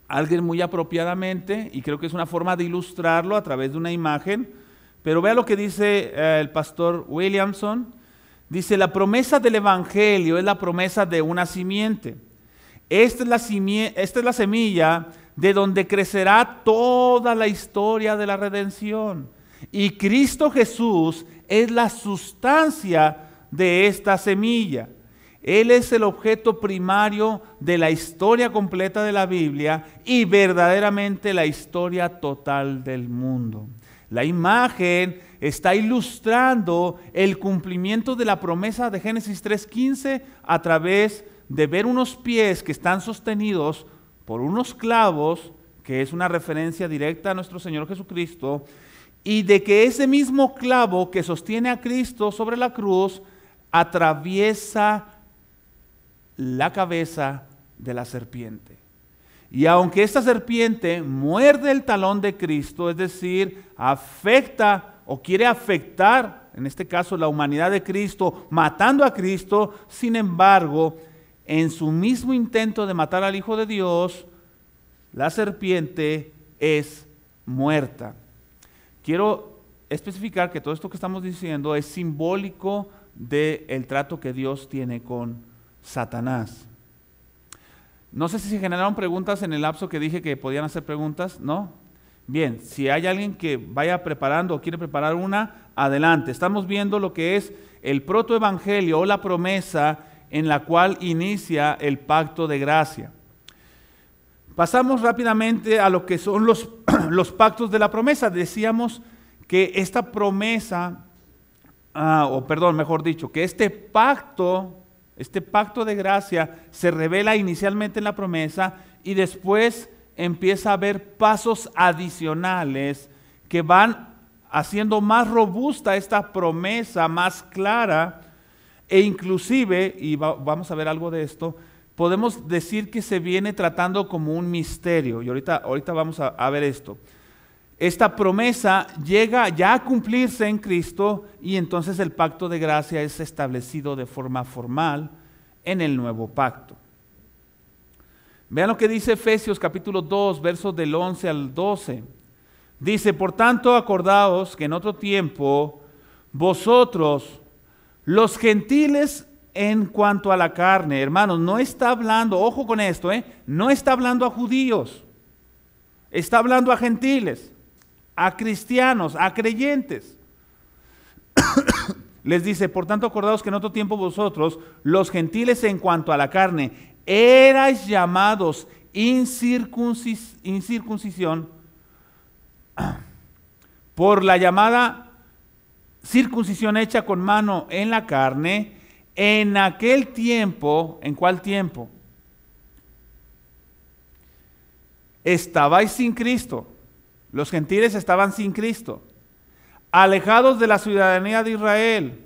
Alguien muy apropiadamente, y creo que es una forma de ilustrarlo a través de una imagen, pero vea lo que dice el pastor Williamson. Dice, la promesa del Evangelio es la promesa de una simiente. Esta es la semilla de donde crecerá toda la historia de la redención. Y Cristo Jesús es la sustancia de esta semilla. Él es el objeto primario de la historia completa de la Biblia y verdaderamente la historia total del mundo. La imagen está ilustrando el cumplimiento de la promesa de Génesis 3:15 a través de ver unos pies que están sostenidos por unos clavos, que es una referencia directa a nuestro Señor Jesucristo, y de que ese mismo clavo que sostiene a Cristo sobre la cruz atraviesa la cabeza de la serpiente. Y aunque esta serpiente muerde el talón de Cristo, es decir, afecta o quiere afectar, en este caso la humanidad de Cristo, matando a Cristo, sin embargo, en su mismo intento de matar al Hijo de Dios, la serpiente es muerta. Quiero especificar que todo esto que estamos diciendo es simbólico del trato que Dios tiene con Satanás. No sé si se generaron preguntas en el lapso que dije que podían hacer preguntas, ¿no? Bien, si hay alguien que vaya preparando o quiere preparar una, adelante. Estamos viendo lo que es el protoevangelio o la promesa en la cual inicia el pacto de gracia. Pasamos rápidamente a lo que son los pactos de la promesa. Decíamos que esta promesa, que este pacto de gracia se revela inicialmente en la promesa y después empieza a haber pasos adicionales que van haciendo más robusta esta promesa, más clara, e inclusive, y vamos a ver algo de esto, podemos decir que se viene tratando como un misterio, y ahorita vamos a ver esto. Esta promesa llega ya a cumplirse en Cristo y entonces el pacto de gracia es establecido de forma formal en el nuevo pacto. Vean lo que dice Efesios capítulo 2, versos del 11 al 12. Dice, por tanto, acordaos que en otro tiempo vosotros, los gentiles en cuanto a la carne, hermanos, no está hablando, ojo con esto, no está hablando a judíos, está hablando a gentiles, a cristianos, a creyentes. Les dice, por tanto, acordaos que en otro tiempo vosotros, los gentiles en cuanto a la carne, erais llamados incircuncisión por la llamada circuncisión hecha con mano en la carne, en aquel tiempo. ¿En cuál tiempo? Estabais sin Cristo. Los gentiles estaban sin Cristo, alejados de la ciudadanía de Israel,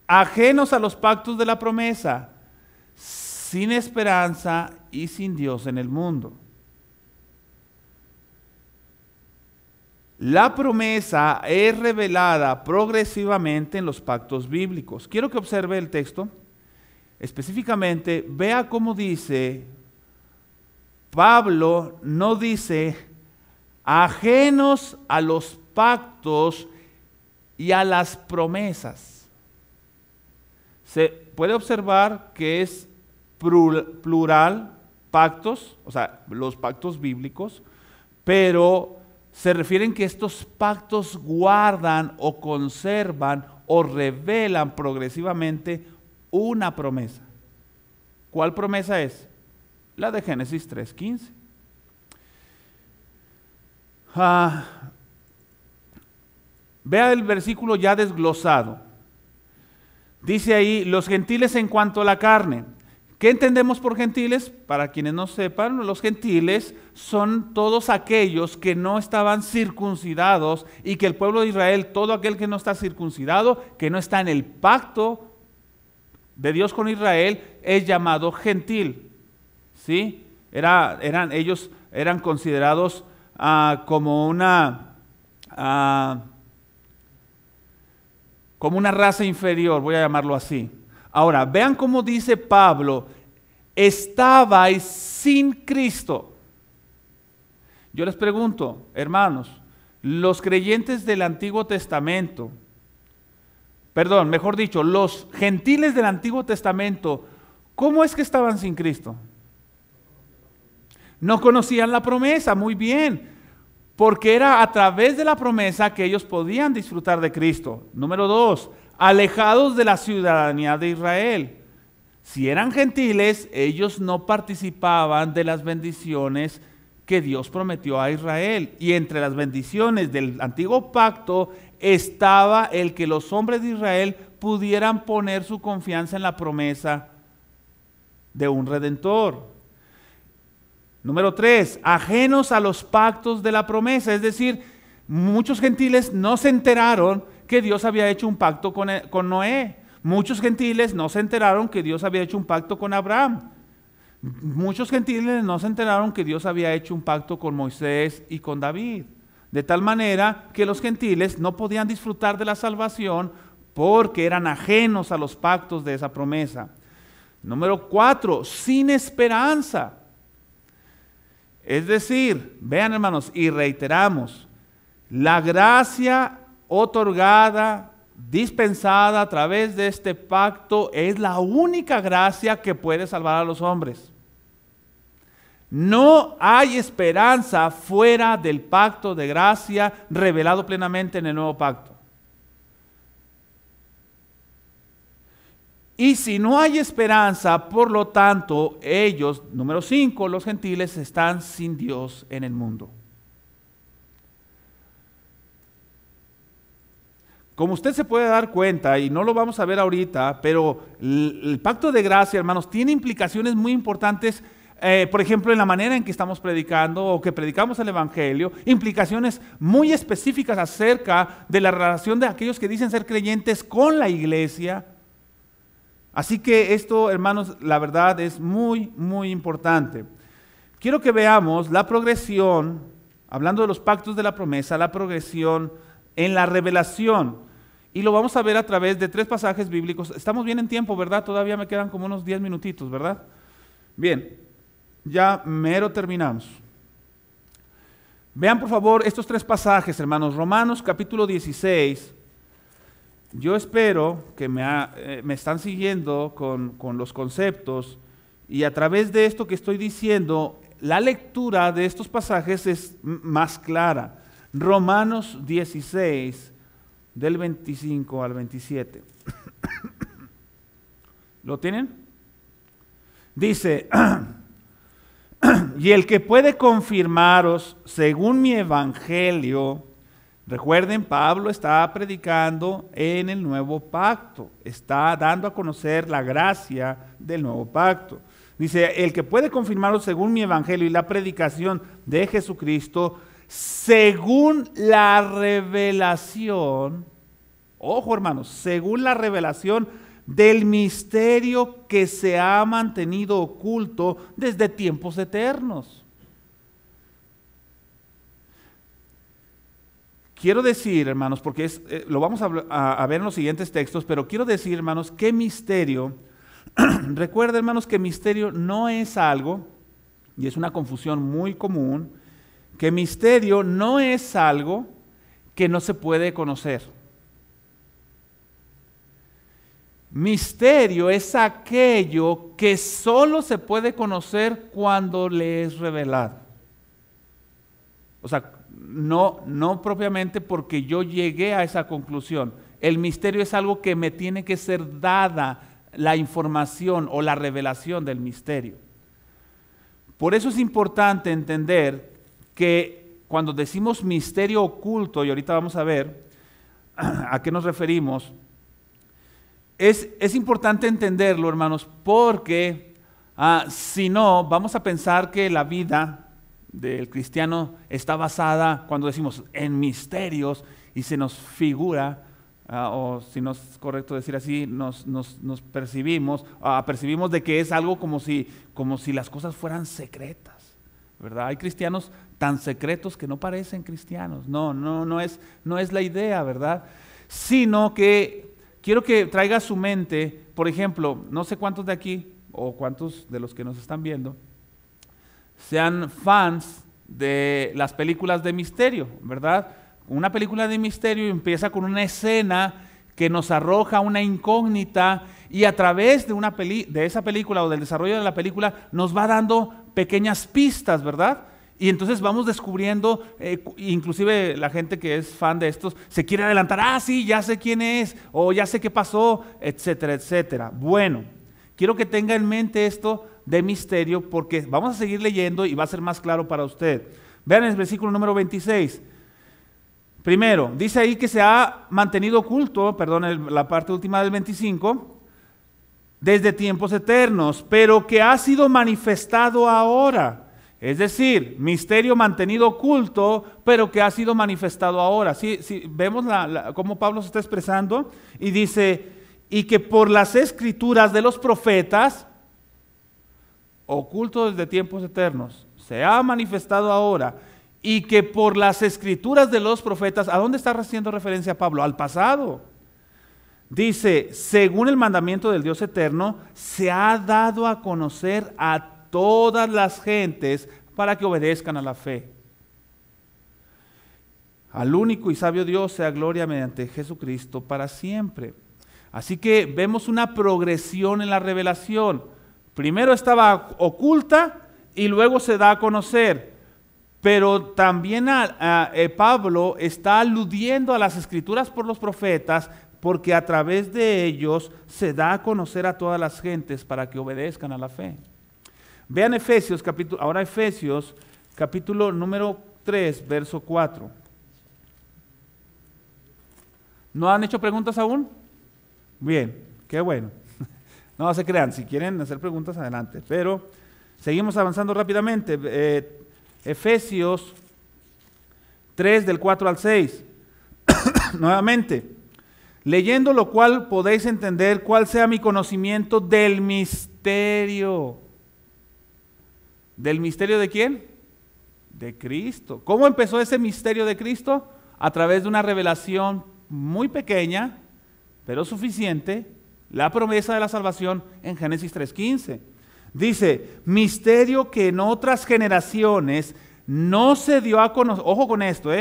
ajenos a los pactos de la promesa, sin esperanza y sin Dios en el mundo. La promesa es revelada progresivamente en los pactos bíblicos. Quiero que observe el texto. Específicamente, vea cómo dice, Pablo no dice ajenos a los pactos y a las promesas. Se puede observar que es plural pactos, o sea, los pactos bíblicos, pero se refieren que estos pactos guardan o conservan o revelan progresivamente una promesa. ¿Cuál promesa es? La de Génesis 3:15. Vea el versículo ya desglosado. Dice ahí, los gentiles en cuanto a la carne. ¿Qué entendemos por gentiles? Para quienes no sepan, los gentiles son todos aquellos que no estaban circuncidados y que el pueblo de Israel, todo aquel que no está circuncidado, que no está en el pacto de Dios con Israel, es llamado gentil. ¿Sí? Ellos eran considerados como una raza inferior, voy a llamarlo así. Ahora, vean cómo dice Pablo, estabais sin Cristo. Yo les pregunto, hermanos, los creyentes del Antiguo Testamento, perdón, mejor dicho, los gentiles del Antiguo Testamento, ¿cómo es que estaban sin Cristo? No conocían la promesa, muy bien, porque era a través de la promesa que ellos podían disfrutar de Cristo. Número 2, alejados de la ciudadanía de Israel. Si eran gentiles, ellos no participaban de las bendiciones que Dios prometió a Israel. Y entre las bendiciones del antiguo pacto estaba el que los hombres de Israel pudieran poner su confianza en la promesa de un redentor. Número 3, ajenos a los pactos de la promesa, es decir, muchos gentiles no se enteraron que Dios había hecho un pacto con Noé. Muchos gentiles no se enteraron que Dios había hecho un pacto con Abraham. Muchos gentiles no se enteraron que Dios había hecho un pacto con Moisés y con David. De tal manera que los gentiles no podían disfrutar de la salvación porque eran ajenos a los pactos de esa promesa. Número 4, sin esperanza. Es decir, vean hermanos, y reiteramos, la gracia otorgada, dispensada a través de este pacto es la única gracia que puede salvar a los hombres. No hay esperanza fuera del pacto de gracia revelado plenamente en el nuevo pacto. Y si no hay esperanza, por lo tanto, ellos, número 5, los gentiles, están sin Dios en el mundo. Como usted se puede dar cuenta, y no lo vamos a ver ahorita, pero el pacto de gracia, hermanos, tiene implicaciones muy importantes, por ejemplo, en la manera en que estamos predicando o que predicamos el Evangelio, implicaciones muy específicas acerca de la relación de aquellos que dicen ser creyentes con la iglesia. Así que esto, hermanos, la verdad es muy, muy importante. Quiero que veamos la progresión, hablando de los pactos de la promesa, la progresión en la revelación. Y lo vamos a ver a través de 3 pasajes bíblicos. Estamos bien en tiempo, ¿verdad? Todavía me quedan como unos 10 minutitos, ¿verdad? Bien, ya mero terminamos. Vean por favor estos 3 pasajes, hermanos. Romanos capítulo 16. Yo espero que me están siguiendo con los conceptos y a través de esto que estoy diciendo, la lectura de estos pasajes es más clara. Romanos 16, del 25 al 27. ¿Lo tienen? Dice, y el que puede confirmaros según mi evangelio. Recuerden, Pablo está predicando en el nuevo pacto, está dando a conocer la gracia del nuevo pacto. Dice, el que puede confirmaros según mi evangelio y la predicación de Jesucristo, según la revelación, ojo hermanos, según la revelación del misterio que se ha mantenido oculto desde tiempos eternos. Quiero decir, hermanos, porque lo vamos a ver en los siguientes textos, pero quiero decir, hermanos, que misterio, recuerda, hermanos, que misterio no es algo, y es una confusión muy común, que misterio no es algo que no se puede conocer. Misterio es aquello que solo se puede conocer cuando le es revelado. O sea, no propiamente porque yo llegué a esa conclusión. El misterio es algo que me tiene que ser dada la información o la revelación del misterio. Por eso es importante entender que cuando decimos misterio oculto, y ahorita vamos a ver a qué nos referimos, es importante entenderlo, hermanos, porque si no, vamos a pensar que la vida del cristiano está basada, cuando decimos en misterios, y se nos figura, o si no es correcto decir así, nos percibimos de que es algo como si las cosas fueran secretas, ¿verdad? Hay cristianos tan secretos que no parecen cristianos. No es la idea, ¿verdad? Sino que quiero que traiga a su mente, por ejemplo, no sé cuántos de aquí, o cuántos de los que nos están viendo, sean fans de las películas de misterio, ¿verdad? Una película de misterio empieza con una escena que nos arroja una incógnita y a través de esa película o del desarrollo de la película nos va dando pequeñas pistas, ¿verdad? Y entonces vamos descubriendo, inclusive la gente que es fan de estos se quiere adelantar, sí, ya sé quién es, o ya sé qué pasó, etcétera, etcétera. Bueno, quiero que tenga en mente esto de misterio porque vamos a seguir leyendo y va a ser más claro para usted. Vean el versículo número 26. Primero, dice ahí que se ha mantenido oculto, la parte última del 25, desde tiempos eternos, pero que ha sido manifestado ahora. Es decir, misterio mantenido oculto, pero que ha sido manifestado ahora. Sí, vemos cómo Pablo se está expresando y dice, y que por las escrituras de los profetas, oculto desde tiempos eternos, se ha manifestado ahora, y que por las escrituras de los profetas, ¿a dónde está haciendo referencia Pablo? Al pasado. Dice, según el mandamiento del Dios eterno, se ha dado a conocer a todas las gentes para que obedezcan a la fe. Al único y sabio Dios sea gloria mediante Jesucristo para siempre. Así que vemos una progresión en la revelación. Primero estaba oculta y luego se da a conocer. Pero también Pablo está aludiendo a las escrituras por los profetas porque a través de ellos se da a conocer a todas las gentes para que obedezcan a la fe. Vean Efesios capítulo número 3, verso 4. ¿No han hecho preguntas aún? Bien, qué bueno. No se crean, si quieren hacer preguntas, adelante. Pero seguimos avanzando rápidamente. Efesios 3, del 4 al 6. Nuevamente, leyendo lo cual podéis entender cuál sea mi conocimiento del misterio. ¿Del misterio de quién? De Cristo. ¿Cómo empezó ese misterio de Cristo? A través de una revelación muy pequeña, pero suficiente, la promesa de la salvación en Génesis 3:15. Dice, misterio que en otras generaciones no se dio a conocer. Ojo con esto,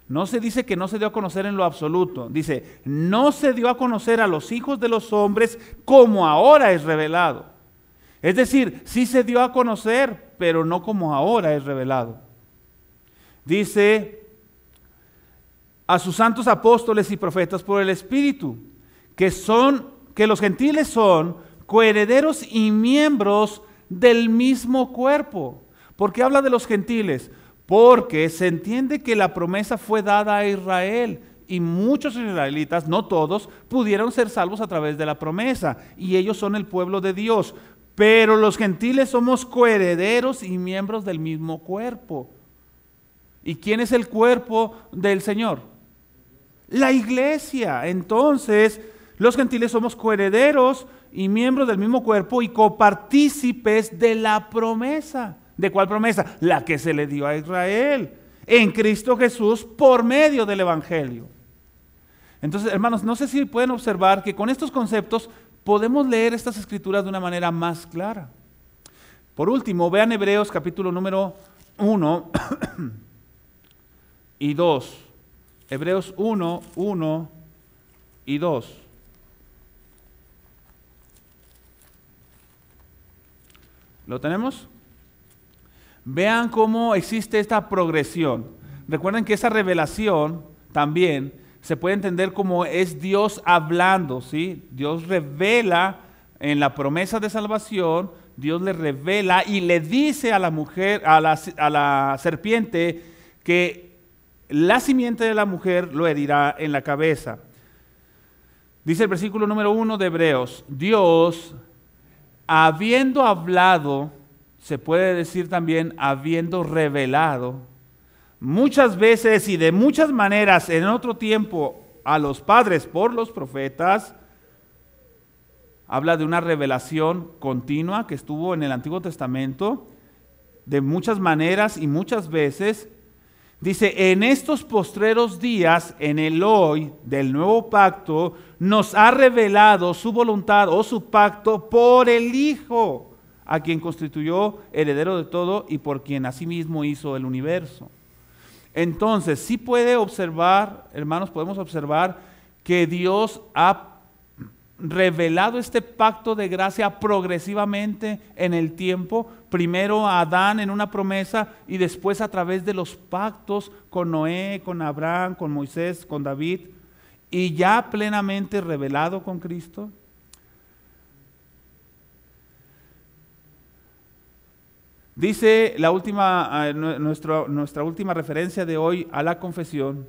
no se dice que no se dio a conocer en lo absoluto. Dice, no se dio a conocer a los hijos de los hombres como ahora es revelado. Es decir, sí se dio a conocer, pero no como ahora es revelado. Dice, a sus santos apóstoles y profetas por el Espíritu, que los gentiles son coherederos y miembros del mismo cuerpo. ¿Por qué habla de los gentiles? Porque se entiende que la promesa fue dada a Israel y muchos israelitas, no todos, pudieron ser salvos a través de la promesa y ellos son el pueblo de Dios. Pero los gentiles somos coherederos y miembros del mismo cuerpo. ¿Y quién es el cuerpo del Señor? La iglesia. Entonces, los gentiles somos coherederos y miembros del mismo cuerpo y copartícipes de la promesa. ¿De cuál promesa? La que se le dio a Israel en Cristo Jesús por medio del Evangelio. Entonces, hermanos, no sé si pueden observar que con estos conceptos podemos leer estas escrituras de una manera más clara. Por último, vean Hebreos capítulo número 1 y 2. Hebreos 1, 1 y 2. ¿Lo tenemos? Vean cómo existe esta progresión. Recuerden que esa revelación también se puede entender como es Dios hablando, ¿sí? Dios revela en la promesa de salvación, Dios le revela y le dice a la mujer, a la serpiente, que la simiente de la mujer lo herirá en la cabeza. Dice el versículo número 1 de Hebreos, Dios, habiendo hablado, se puede decir también habiendo revelado, muchas veces y de muchas maneras en otro tiempo a los padres por los profetas, habla de una revelación continua que estuvo en el Antiguo Testamento, de muchas maneras y muchas veces. Dice, en estos postreros días, en el hoy del nuevo pacto, nos ha revelado su voluntad o su pacto por el Hijo, a quien constituyó heredero de todo y por quien asimismo hizo el universo. Entonces, sí puede observar, hermanos, podemos observar que Dios ha revelado este pacto de gracia progresivamente en el tiempo, primero a Adán en una promesa y después a través de los pactos con Noé, con Abraham, con Moisés, con David, y ya plenamente revelado con Cristo. Dice la última, nuestra última referencia de hoy a la confesión,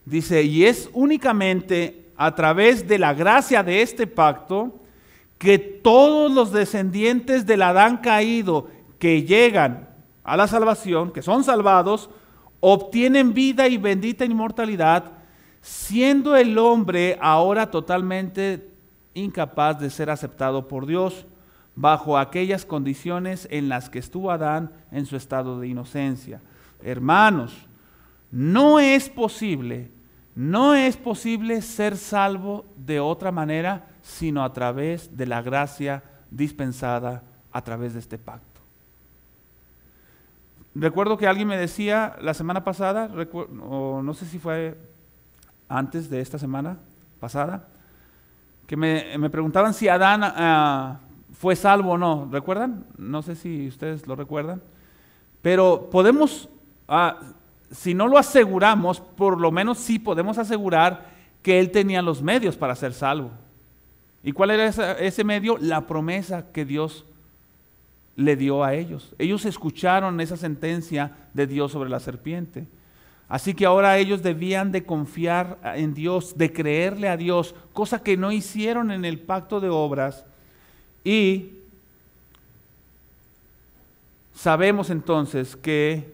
dice, y es únicamente a través de la gracia de este pacto que todos los descendientes del Adán caído que llegan a la salvación, que son salvados, obtienen vida y bendita inmortalidad, siendo el hombre ahora totalmente incapaz de ser aceptado por Dios bajo aquellas condiciones en las que estuvo Adán en su estado de inocencia. Hermanos, no es posible ser salvo de otra manera sino a través de la gracia dispensada a través de este pacto. Recuerdo que alguien me decía la semana pasada, o no sé si fue antes de esta semana pasada, que me preguntaban si Adán fue salvo o no. ¿Recuerdan? No sé si ustedes lo recuerdan. Pero podemos, si no lo aseguramos, por lo menos sí podemos asegurar que él tenía los medios para ser salvo. ¿Y cuál era ese medio? La promesa que Dios le dio a ellos. Ellos escucharon esa sentencia de Dios sobre la serpiente. Así que ahora ellos debían de confiar en Dios, de creerle a Dios, cosa que no hicieron en el pacto de obras. Y sabemos entonces que,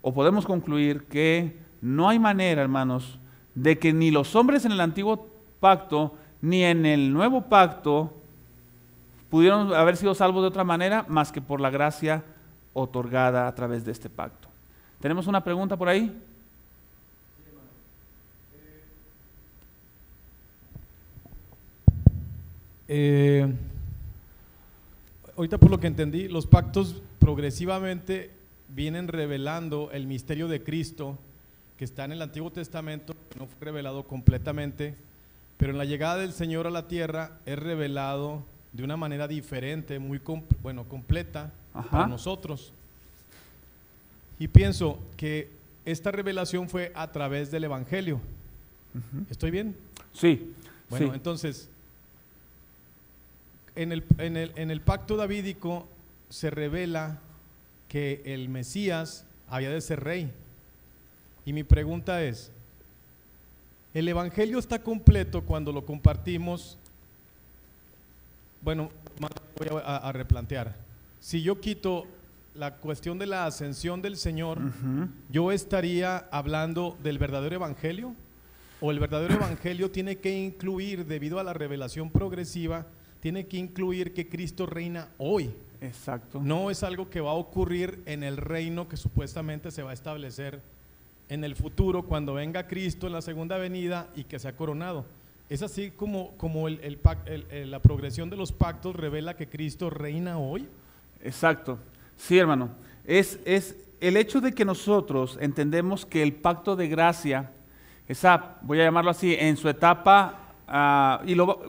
o podemos concluir que no hay manera, hermanos, de que ni los hombres en el antiguo pacto, ni en el nuevo pacto, pudieron haber sido salvos de otra manera, más que por la gracia otorgada a través de este pacto. ¿Tenemos una pregunta por ahí? Ahorita por lo que entendí, los pactos progresivamente vienen revelando el misterio de Cristo que está en el Antiguo Testamento, no fue revelado completamente, pero en la llegada del Señor a la tierra es revelado de una manera diferente, muy completa para nosotros. Y pienso que esta revelación fue a través del Evangelio. ¿Estoy bien? Sí. Bueno, sí. Entonces, en el pacto davídico se revela que el Mesías había de ser rey. Y mi pregunta es, ¿el Evangelio está completo cuando lo compartimos? Bueno, voy a replantear. Si yo quito la cuestión de la ascensión del Señor, ¿yo estaría hablando del verdadero Evangelio? ¿O el verdadero Evangelio tiene que incluir, debido a la revelación progresiva, tiene que incluir que Cristo reina hoy? Exacto. No es algo que va a ocurrir en el reino que supuestamente se va a establecer en el futuro cuando venga Cristo en la segunda venida y que sea coronado. Es así como la progresión de los pactos revela que Cristo reina hoy. Exacto. Sí, hermano. Es el hecho de que nosotros entendemos que el pacto de gracia, voy a llamarlo así, en su etapa,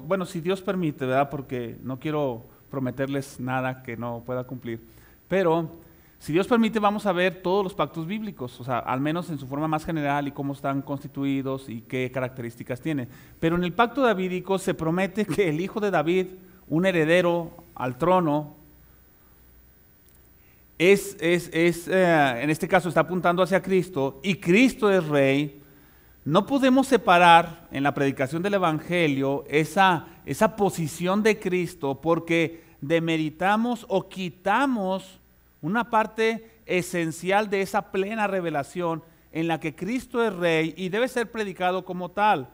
bueno, si Dios permite, ¿verdad? Porque no quiero prometerles nada que no pueda cumplir. Pero, si Dios permite, vamos a ver todos los pactos bíblicos, o sea, al menos en su forma más general y cómo están constituidos y qué características tienen. Pero en el pacto davídico se promete que el hijo de David, un heredero al trono, en este caso está apuntando hacia Cristo, y Cristo es rey. No podemos separar en la predicación del Evangelio esa posición de Cristo, porque demeritamos o quitamos una parte esencial de esa plena revelación en la que Cristo es rey y debe ser predicado como tal.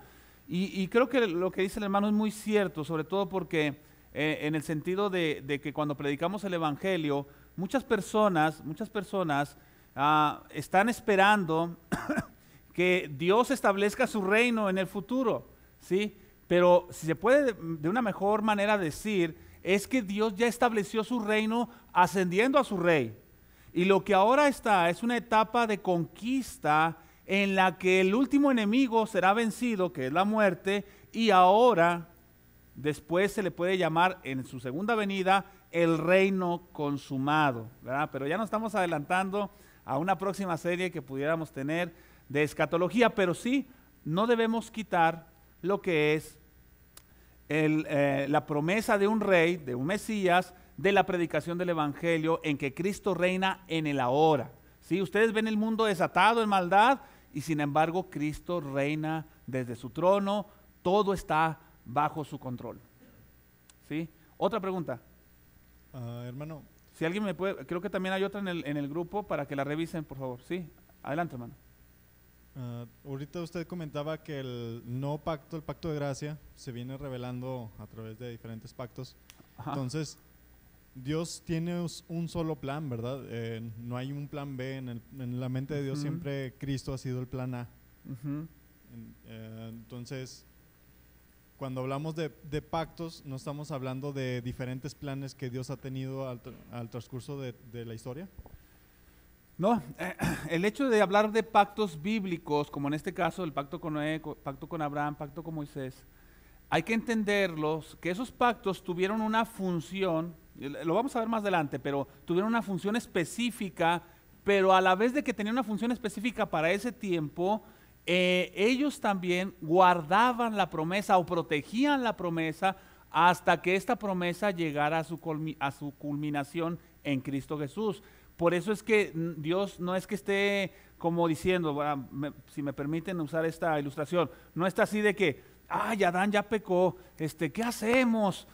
Y creo que lo que dice el hermano es muy cierto, sobre todo porque en el sentido de que cuando predicamos el Evangelio, muchas personas están esperando que Dios establezca su reino en el futuro, ¿sí? Pero si se puede de una mejor manera decir, es que Dios ya estableció su reino ascendiendo a su rey. Y lo que ahora está es una etapa de conquista en la que el último enemigo será vencido, que es la muerte, y ahora, después se le puede llamar en su segunda venida, el reino consumado, ¿verdad? Pero ya nos estamos adelantando a una próxima serie que pudiéramos tener de escatología, pero sí, no debemos quitar lo que es la promesa de un rey, de un Mesías, de la predicación del Evangelio, en que Cristo reina en el ahora. ¿Sí? Ustedes ven el mundo desatado en maldad, y sin embargo Cristo reina desde su trono, todo está bajo su control. ¿Sí? Otra pregunta. Hermano. Si alguien me puede, creo que también hay otra en el grupo para que la revisen, por favor. Sí, adelante, hermano. Ahorita usted comentaba que el no pacto, el pacto de gracia, se viene revelando a través de diferentes pactos. Ajá. Entonces, Dios tiene un solo plan, ¿verdad? No hay un plan B. En la mente de Dios siempre Cristo ha sido el plan A. Entonces, cuando hablamos de pactos, no estamos hablando de diferentes planes que Dios ha tenido al transcurso de la historia. No, el hecho de hablar de pactos bíblicos, como en este caso el pacto con Noé, pacto con Abraham, pacto con Moisés, hay que entenderlos, que esos pactos tuvieron una función, lo vamos a ver más adelante, pero tuvieron una función específica, pero a la vez de que tenían una función específica para ese tiempo, ellos también guardaban la promesa o protegían la promesa hasta que esta promesa llegara a su culminación en Cristo Jesús. Por eso es que Dios no es que esté como diciendo, si me permiten usar esta ilustración, no está así de que, Adán ya pecó, ¿qué hacemos?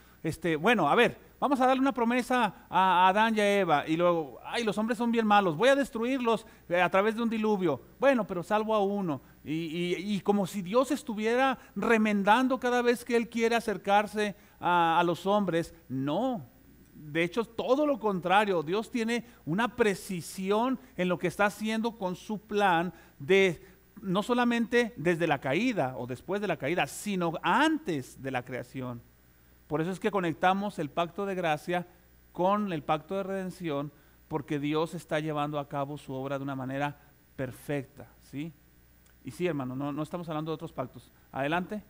Bueno, a ver, vamos a darle una promesa a Adán y a Eva, y luego, los hombres son bien malos, voy a destruirlos a través de un diluvio. Bueno, pero salvo a uno. Y como si Dios estuviera remendando cada vez que Él quiere acercarse a los hombres. No. De hecho, todo lo contrario, Dios tiene una precisión en lo que está haciendo con su plan, no solamente desde la caída o después de la caída, sino antes de la creación. Por eso es que conectamos el pacto de gracia con el pacto de redención, porque Dios está llevando a cabo su obra de una manera perfecta, ¿sí? Y sí, hermano, no estamos hablando de otros pactos. Adelante.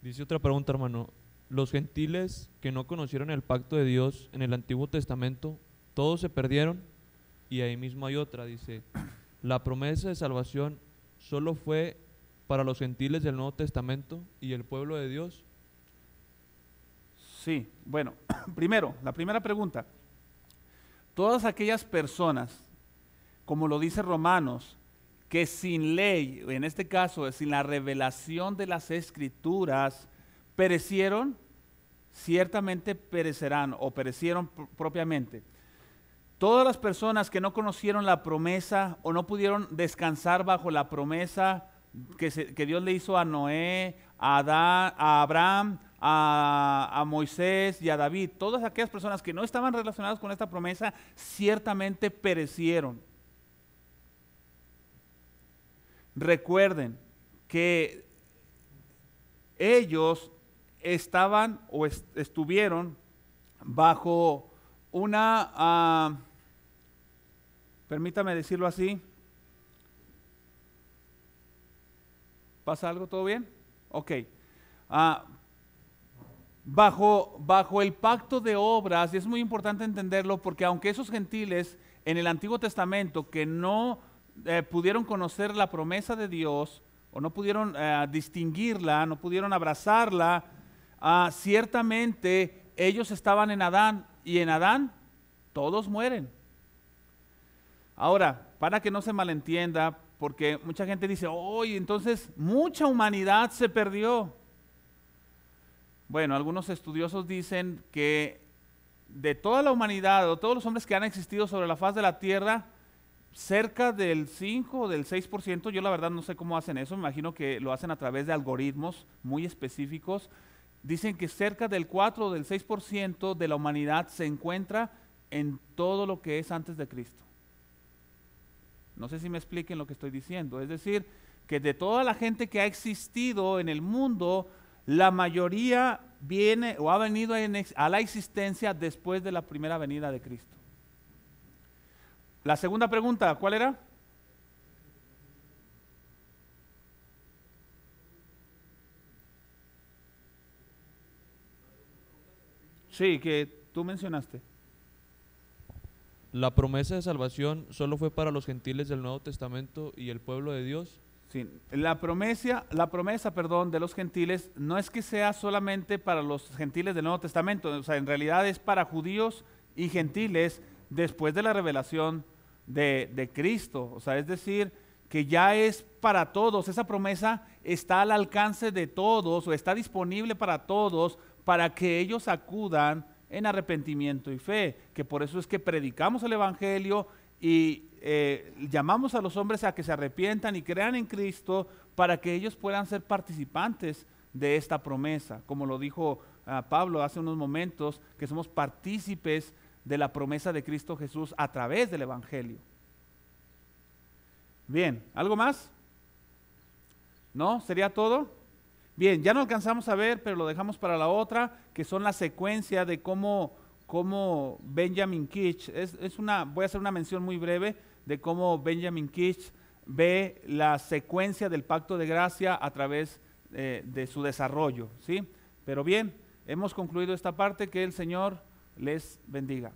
Dice otra pregunta, hermano. Los gentiles que no conocieron el pacto de Dios en el Antiguo Testamento, todos se perdieron. Y ahí mismo hay otra, dice, la promesa de salvación solo fue para los gentiles del Nuevo Testamento y el pueblo de Dios. Sí, bueno, primero, la primera pregunta. Todas aquellas personas, como lo dice Romanos, que sin ley, en este caso sin la revelación de las Escrituras, perecieron, ciertamente perecerán o perecieron propiamente. Todas las personas que no conocieron la promesa o no pudieron descansar bajo la promesa que Dios le hizo a Noé, a Adán, a Abraham, a Moisés y a David, todas aquellas personas que no estaban relacionadas con esta promesa, ciertamente perecieron. Recuerden que ellos estaban o estuvieron bajo una, permítame decirlo así. ¿Pasa algo? ¿Todo bien? Ok. bajo el pacto de obras, y es muy importante entenderlo porque aunque esos gentiles en el Antiguo Testamento que no pudieron conocer la promesa de Dios o no pudieron distinguirla, no pudieron abrazarla, ciertamente ellos estaban en Adán y en Adán todos mueren. Ahora, para que no se malentienda, porque mucha gente dice, oye, entonces mucha humanidad se perdió. Bueno, algunos estudiosos dicen que de toda la humanidad o todos los hombres que han existido sobre la faz de la tierra, cerca del 5 o del 6%, yo la verdad no sé cómo hacen eso, me imagino que lo hacen a través de algoritmos muy específicos, dicen que cerca del 4 o del 6% de la humanidad se encuentra en todo lo que es antes de Cristo. No sé si me expliquen lo que estoy diciendo, es decir, que de toda la gente que ha existido en el mundo, la mayoría viene o ha venido a la existencia después de la primera venida de Cristo. La segunda pregunta, ¿cuál era? Sí, que tú mencionaste. La promesa de salvación solo fue para los gentiles del Nuevo Testamento y el pueblo de Dios. Sí, la promesa, de los gentiles no es que sea solamente para los gentiles del Nuevo Testamento, o sea, en realidad es para judíos y gentiles después de la revelación de Cristo, o sea, es decir, que ya es para todos, esa promesa está al alcance de todos o está disponible para todos para que ellos acudan en arrepentimiento y fe, que por eso es que predicamos el Evangelio y llamamos a los hombres a que se arrepientan y crean en Cristo para que ellos puedan ser participantes de esta promesa, como lo dijo Pablo hace unos momentos, que somos partícipes de la promesa de Cristo Jesús a través del Evangelio. Bien, ¿algo más? ¿No? ¿Sería todo? Bien, ya no alcanzamos a ver, pero lo dejamos para la otra, que son la secuencia de cómo Benjamin Kitch, voy a hacer una mención muy breve de cómo Benjamin Kitch ve la secuencia del pacto de gracia a través de su desarrollo, ¿sí? Pero bien, hemos concluido esta parte, que el Señor les bendiga.